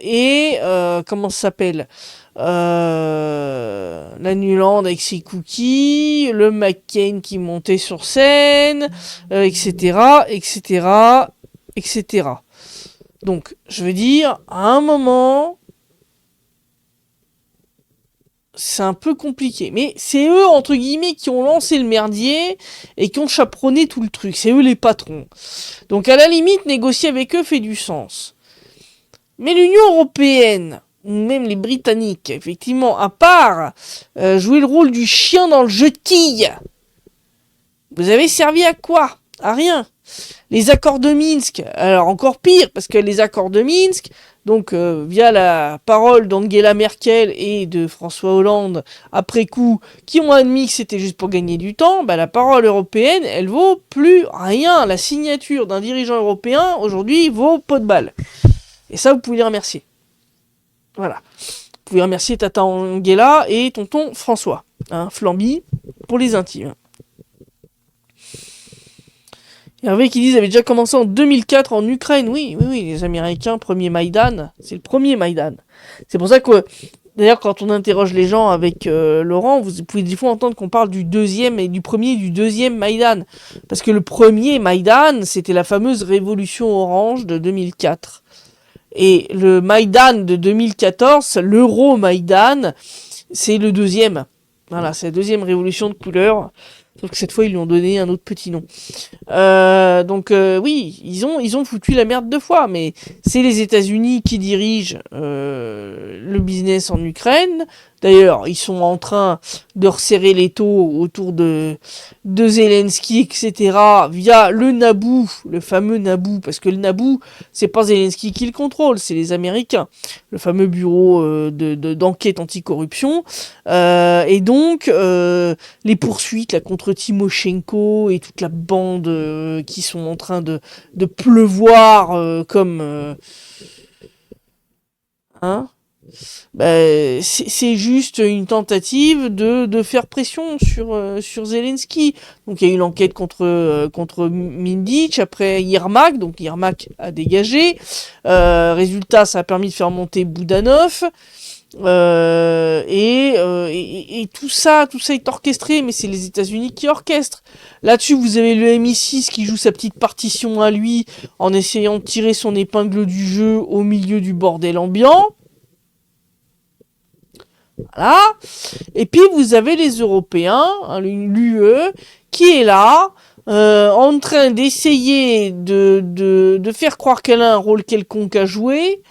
et comment ça s'appelle, la Nuland avec ses cookies, le McCain qui montait sur scène, etc., etc., etc. Donc, je veux dire, à un moment, c'est un peu compliqué. Mais c'est eux, entre guillemets, qui ont lancé le merdier et qui ont chaperonné tout le truc. C'est eux les patrons. Donc, à la limite, négocier avec eux fait du sens. Mais l'Union européenne, ou même les Britanniques, effectivement, à part jouer le rôle du chien dans le jeu de quilles, vous avez servi à quoi? À rien. Les accords de Minsk, alors encore pire, parce que les accords de Minsk, donc via la parole d'Angela Merkel et de François Hollande, après coup, qui ont admis que c'était juste pour gagner du temps, la parole européenne, elle vaut plus rien. La signature d'un dirigeant européen, aujourd'hui, vaut pot de balle. Et ça, vous pouvez les remercier. Voilà. Vous pouvez remercier Tata Angela et tonton François. Hein, Flamby, pour les intimes. Hervé qui dit qu'ils avaient déjà commencé en 2004 en Ukraine. Oui, les Américains, premier Maïdan. C'est le premier Maïdan. C'est pour ça que, d'ailleurs, quand on interroge les gens avec Laurent, vous pouvez des fois entendre qu'on parle du deuxième et du premier et du deuxième Maïdan. Parce que le premier Maïdan, c'était la fameuse révolution orange de 2004. Et le Maïdan de 2014, l'Euro-Maïdan, c'est le deuxième. Voilà, c'est la deuxième révolution de couleur. Sauf que cette fois, ils lui ont donné un autre petit nom. Oui, ils ont foutu la merde deux fois, mais c'est les États-Unis qui dirigent le business en Ukraine. D'ailleurs, ils sont en train de resserrer les taux autour de Zelensky, etc., via le NABU, le fameux NABU, parce que le NABU, c'est pas Zelensky qui le contrôle, c'est les Américains, le fameux bureau d'enquête anticorruption, et donc les poursuites là, contre Timoshenko et toute la bande qui sont en train de pleuvoir comme... c'est juste une tentative de faire pression sur Zelensky. Donc il y a eu l'enquête contre Mindic, après Yermak, donc Yermak a dégagé. Résultat, ça a permis de faire monter Boudanov. Et tout ça est orchestré, mais c'est les États-Unis qui orchestrent. Là-dessus, vous avez le MI6 qui joue sa petite partition à lui en essayant de tirer son épingle du jeu au milieu du bordel ambiant. Voilà. Et puis vous avez les Européens, hein, l'UE, qui est là, en train d'essayer de faire croire qu'elle a un rôle quelconque à jouer,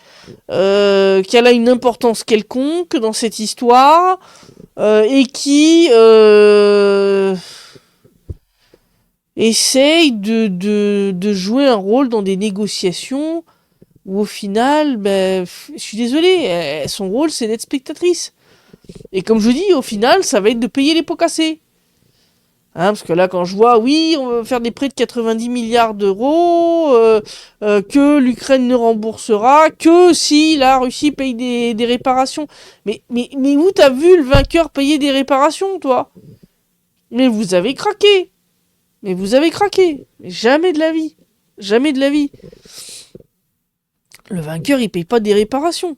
qu'elle a une importance quelconque dans cette histoire, et qui essaye de jouer un rôle dans des négociations où au final, ben, je suis désolé, son rôle c'est d'être spectatrice. Et comme je dis, au final, ça va être de payer les pots cassés. Hein, parce que là, quand je vois, oui, on va faire des prêts de 90 milliards d'euros, que l'Ukraine ne remboursera que si la Russie paye des réparations. Mais où t'as vu le vainqueur payer des réparations, toi? Mais vous avez craqué. Mais vous avez craqué. Mais jamais de la vie. Jamais de la vie. Le vainqueur, il paye pas des réparations.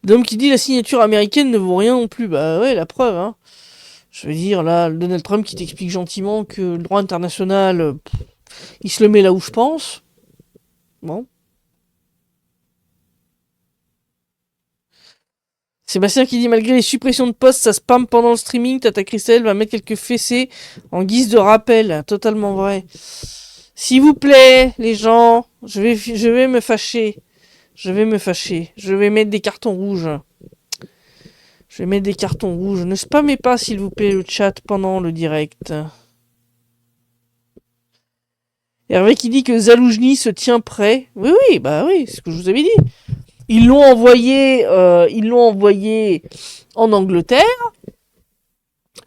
L'homme qui dit la signature américaine ne vaut rien non plus. Bah ouais, la preuve, hein. Je veux dire, là, Donald Trump qui t'explique gentiment que le droit international, il se le met là où je pense. Bon. Sébastien qui dit malgré les suppressions de postes, ça spam pendant le streaming, Tata Christelle va mettre quelques fessées en guise de rappel. Totalement vrai. S'il vous plaît, les gens, je vais me fâcher. Je vais me fâcher. Je vais mettre des cartons rouges. Je vais mettre des cartons rouges. Ne spammez pas, s'il vous plaît, le chat pendant le direct. Hervé qui dit que Zaloujny se tient prêt. Oui, oui, bah oui, c'est ce que je vous avais dit. Ils l'ont envoyé en Angleterre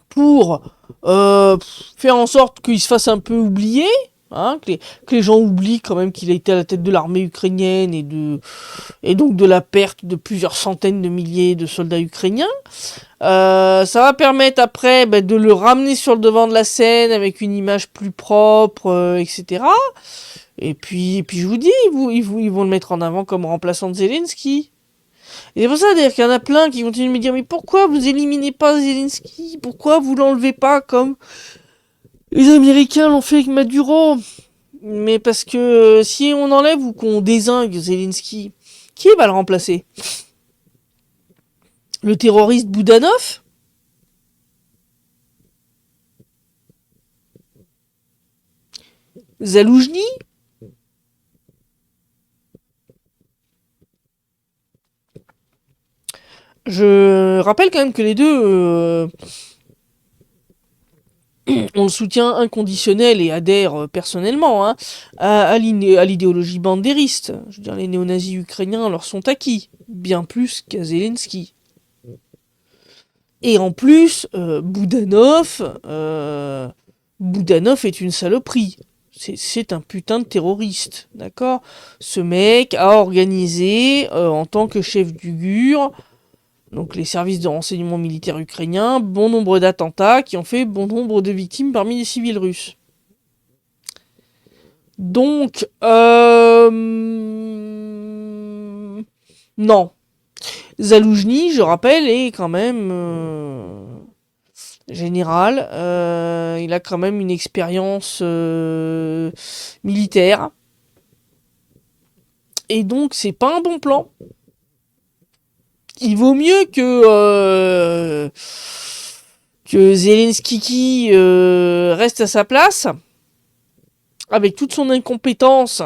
pour faire en sorte qu'il se fasse un peu oublier. Hein, que les gens oublient quand même qu'il a été à la tête de l'armée ukrainienne et donc de la perte de plusieurs centaines de milliers de soldats ukrainiens. Ça va permettre après de le ramener sur le devant de la scène avec une image plus propre, etc. Et puis je vous dis, ils vont le mettre en avant comme remplaçant de Zelensky. Et c'est pour ça d'ailleurs qu'il y en a plein qui continuent de me dire mais pourquoi vous éliminez pas Zelensky? Pourquoi vous l'enlevez pas comme les Américains l'ont fait avec Maduro? Mais parce que si on enlève ou qu'on dézingue Zelensky, qui va le remplacer? Le terroriste Boudanov? Zaloujny? Je rappelle quand même que les deux ont le soutien inconditionnel et adhèrent personnellement à l'idéologie bandériste. Je veux dire, les néo-nazis ukrainiens leur sont acquis, bien plus qu'à Zelensky. Et en plus, Boudanov est une saloperie. C'est un putain de terroriste, d'accord? Ce mec a organisé, en tant que chef du GUR, donc les services de renseignement militaire ukrainiens, bon nombre d'attentats qui ont fait bon nombre de victimes parmi les civils russes. Donc, non. Zaloujny, je rappelle, est quand même général. Il a quand même une expérience militaire. Et donc, c'est pas un bon plan. Il vaut mieux que Zelensky reste à sa place avec toute son incompétence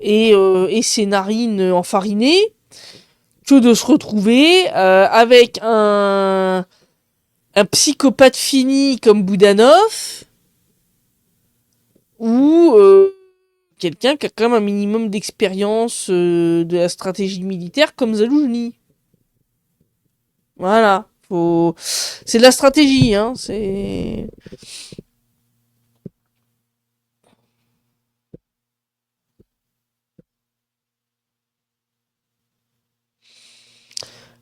et ses narines enfarinées que de se retrouver avec un psychopathe fini comme Boudanov ou quelqu'un qui a quand même un minimum d'expérience de la stratégie militaire comme Zaloujny. Voilà, c'est de la stratégie, hein. C'est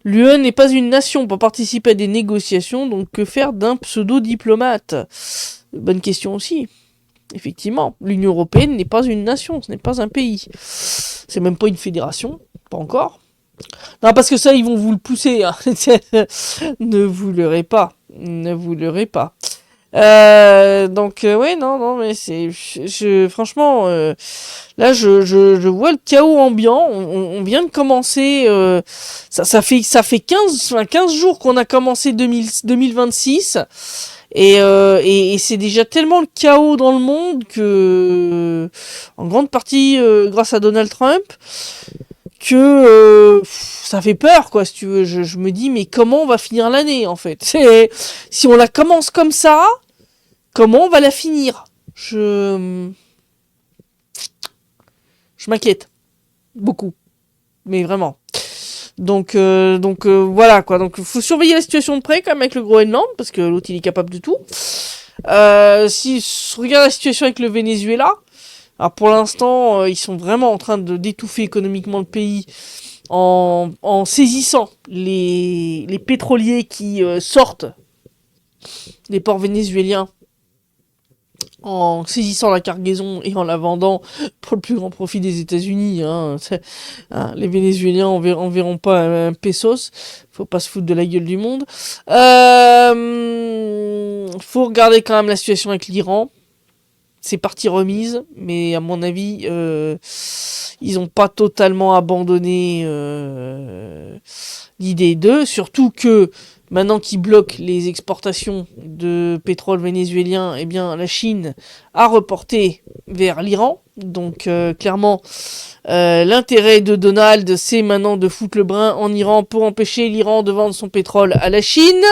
l'UE n'est pas une nation pour participer à des négociations, donc que faire d'un pseudo-diplomate? Bonne question aussi. Effectivement, l'Union européenne n'est pas une nation, ce n'est pas un pays. C'est même pas une fédération, pas encore. Non, parce que ça, ils vont vous le pousser. Hein. Ne vous leurrez pas. Ne vous leurrez pas. Ouais, non, non, mais franchement, là, je vois le chaos ambiant. On vient de commencer, ça fait 15 jours qu'on a commencé 2026. Et c'est déjà tellement le chaos dans le monde que, en grande partie grâce à Donald Trump, que ça fait peur, quoi, si tu veux. Je me dis, mais comment on va finir l'année, en fait? Si on la commence comme ça, comment on va la finir? Je m'inquiète beaucoup, mais vraiment. Voilà, quoi. Donc faut surveiller la situation de près quand même avec le Groenland parce que l'autre il est capable de tout. Si on regarde la situation avec le Venezuela, alors pour l'instant ils sont vraiment en train d'étouffer économiquement le pays en saisissant les pétroliers qui sortent des ports vénézuéliens, en saisissant la cargaison et en la vendant pour le plus grand profit des États-Unis. Les Vénézuéliens enverront pas un pesos. Faut pas se foutre de la gueule du monde. Faut regarder quand même la situation avec l'Iran. C'est partie remise, mais à mon avis, ils ont pas totalement abandonné l'idée d'eux. Surtout que maintenant qu'ils bloquent les exportations de pétrole vénézuélien, eh bien la Chine a reporté vers l'Iran. Donc clairement, l'intérêt de Donald, c'est maintenant de foutre le brin en Iran pour empêcher l'Iran de vendre son pétrole à la Chine.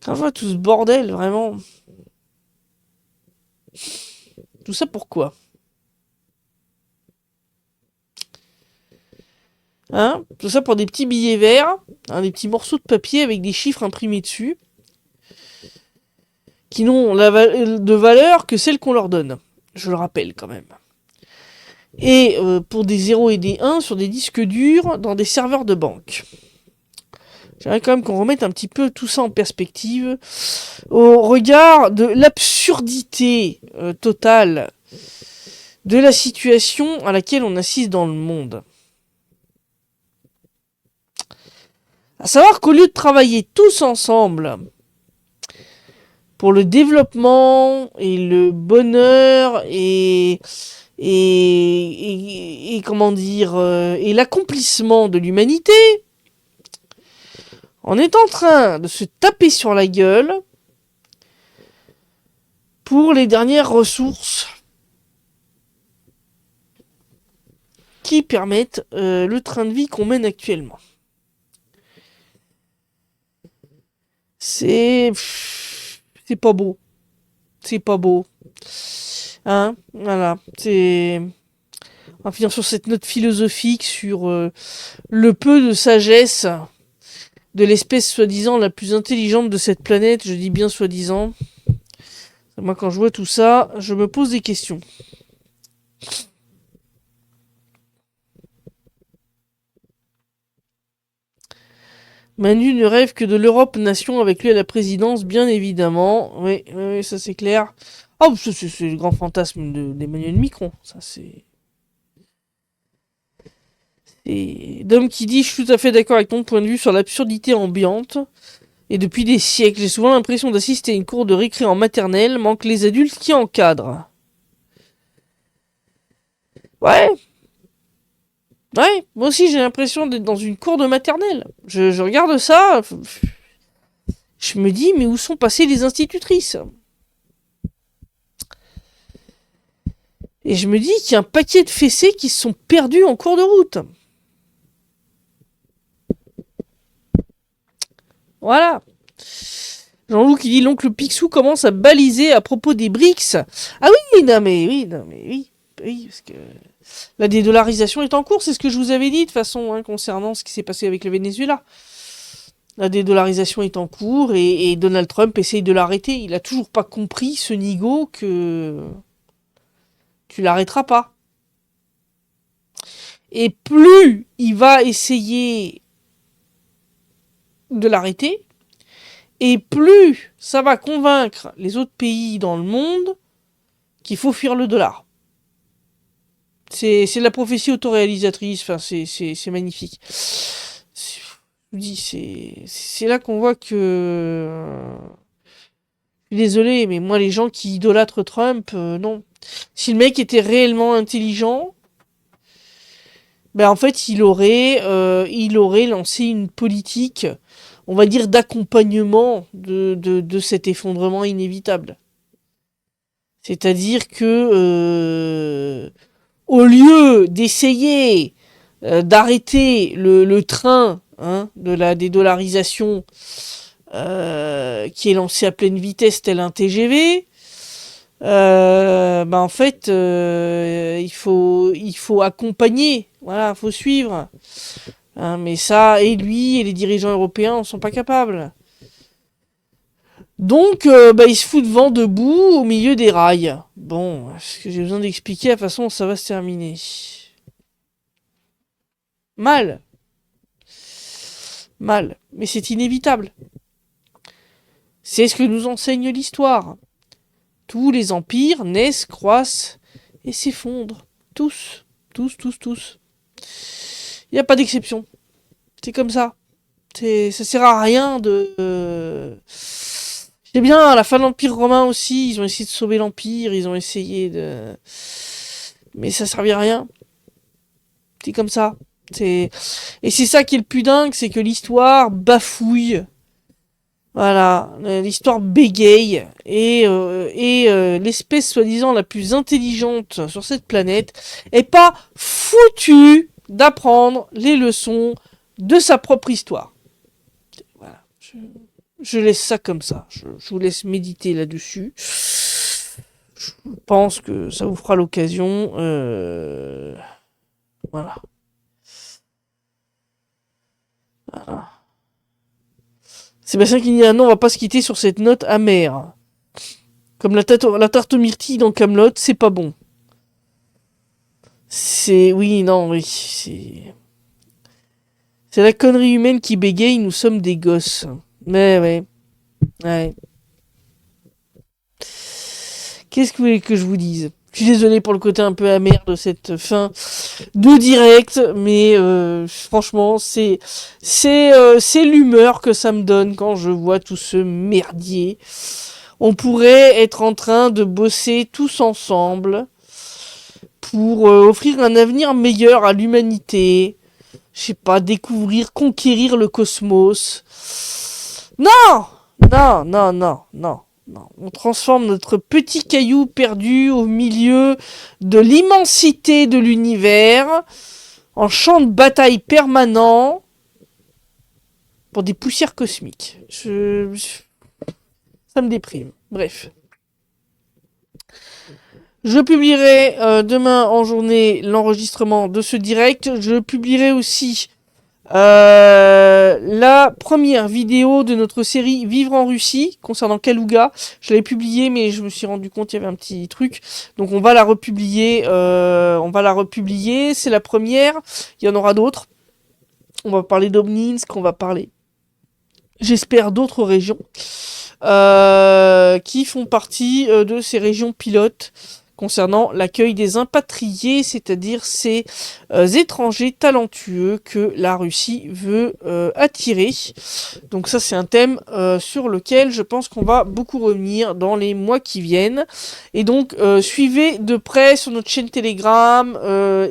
Quand je vois tout ce bordel, vraiment... Tout ça pourquoi? Hein? Tout ça pour des petits billets verts, des petits morceaux de papier avec des chiffres imprimés dessus, qui n'ont de valeur que celle qu'on leur donne. Je le rappelle quand même. Et pour des 0 et des 1 sur des disques durs dans des serveurs de banque. J'aimerais quand même qu'on remette un petit peu tout ça en perspective au regard de l'absurdité totale de la situation à laquelle on assiste dans le monde. À savoir qu'au lieu de travailler tous ensemble pour le développement et le bonheur et comment dire et l'accomplissement de l'humanité, on est en train de se taper sur la gueule pour les dernières ressources qui permettent le train de vie qu'on mène actuellement. C'est pas beau. C'est pas beau. Hein? Voilà. On va finir sur cette note philosophique sur le peu de sagesse de l'espèce soi-disant la plus intelligente de cette planète. Je dis bien soi-disant. Moi, quand je vois tout ça, je me pose des questions. Manu ne rêve que de l'Europe nation avec lui à la présidence, bien évidemment. Oui, ça c'est clair. Oh, c'est le grand fantasme d'Emmanuel Macron. Ça c'est... Et Dom qui dit, je suis tout à fait d'accord avec ton point de vue sur l'absurdité ambiante. Et depuis des siècles, j'ai souvent l'impression d'assister à une cour de récré en maternelle, manque les adultes qui encadrent. Ouais. Ouais, moi aussi j'ai l'impression d'être dans une cour de maternelle. Je regarde ça, je me dis, mais où sont passées les institutrices? Et je me dis qu'il y a un paquet de fessés qui se sont perdus en cours de route. Voilà. Jean-Loup qui dit l'oncle Picsou commence à baliser à propos des BRICS. Ah oui, oui, parce que la dédollarisation est en cours, c'est ce que je vous avais dit de toute façon, concernant ce qui s'est passé avec le Venezuela. La dédollarisation est en cours et Donald Trump essaye de l'arrêter. Il a toujours pas compris, ce nigo, que tu l'arrêteras pas. Et plus il va essayer de l'arrêter, et plus ça va convaincre les autres pays dans le monde qu'il faut fuir le dollar. C'est la prophétie autoréalisatrice, enfin c'est magnifique. Je vous dis, c'est là qu'on voit que... je suis désolé, mais moi, les gens qui idolâtrent Trump, non. Si le mec était réellement intelligent, ben en fait, il aurait lancé une politique, on va dire, d'accompagnement de cet effondrement inévitable. C'est-à-dire que, au lieu d'essayer d'arrêter le train de la dédollarisation qui est lancé à pleine vitesse tel un TGV, en fait, il faut accompagner, voilà, faut suivre. Mais ça, et lui et les dirigeants européens en sont pas capables. Donc, il se fout de vent debout au milieu des rails. Bon, est-ce que j'ai besoin d'expliquer la façon dont ça va se terminer? Mal. Mal. Mais c'est inévitable. C'est ce que nous enseigne l'histoire. Tous les empires naissent, croissent et s'effondrent. Tous. Tous, tous, tous. Il n'y a pas d'exception. C'est comme ça. Ça sert à rien de... C'est bien, à la fin de l'Empire romain aussi, ils ont essayé de sauver l'Empire, ils ont essayé de... Mais ça servait à rien. C'est comme ça. Et c'est ça qui est le plus dingue, c'est que l'histoire bafouille. Voilà, l'histoire bégaye. Et l'espèce soi-disant la plus intelligente sur cette planète est pas foutue d'apprendre les leçons de sa propre histoire. Voilà. Je laisse ça comme ça. Je vous laisse méditer là-dessus. Je pense que ça vous fera l'occasion. Voilà. Voilà. Sébastien qui dit ah non, on va pas se quitter sur cette note amère. Comme la tarte aux myrtilles dans Camelot, c'est pas bon. Oui, c'est la connerie humaine qui bégaye, nous sommes des gosses. Mais ouais. Qu'est-ce que vous voulez que je vous dise? Je suis désolé pour le côté un peu amer de cette fin de direct, mais franchement, c'est l'humeur que ça me donne quand je vois tout ce merdier. On pourrait être en train de bosser tous ensemble pour offrir un avenir meilleur à l'humanité. Je sais pas, découvrir, conquérir le cosmos. Non! Non. On transforme notre petit caillou perdu au milieu de l'immensité de l'univers en champ de bataille permanent pour des poussières cosmiques. Ça me déprime. Bref. Je publierai demain en journée l'enregistrement de ce direct. Je publierai aussi la première vidéo de notre série Vivre en Russie concernant Kalouga. Je l'avais publiée, mais je me suis rendu compte qu'il y avait un petit truc. Donc on va la republier. C'est la première. Il y en aura d'autres. On va parler d'Obninsk. On va parler, j'espère, d'autres régions qui font partie de ces régions pilotes concernant l'accueil des impatriés, c'est-à-dire ces étrangers talentueux que la Russie veut attirer. Donc ça, c'est un thème sur lequel je pense qu'on va beaucoup revenir dans les mois qui viennent. Et donc, suivez de près sur notre chaîne Telegram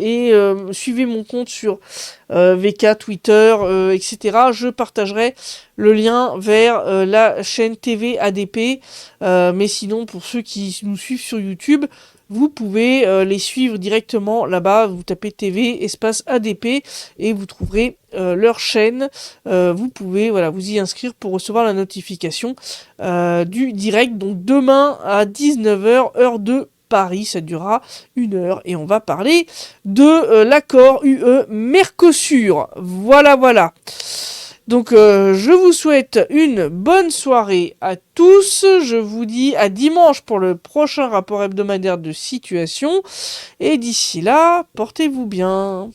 et suivez mon compte sur VK, Twitter, etc. Je partagerai le lien vers la chaîne TV ADP. Mais sinon, pour ceux qui nous suivent sur YouTube, vous pouvez les suivre directement là-bas. Vous tapez TV espace ADP et vous trouverez leur chaîne. Vous pouvez vous y inscrire pour recevoir la notification du direct. Donc demain à 19h, heure de Paris, ça durera 1 heure et on va parler de l'accord UE-Mercosur. Voilà. Donc je vous souhaite une bonne soirée à tous. Je vous dis à dimanche pour le prochain rapport hebdomadaire de situation. Et d'ici là, portez-vous bien.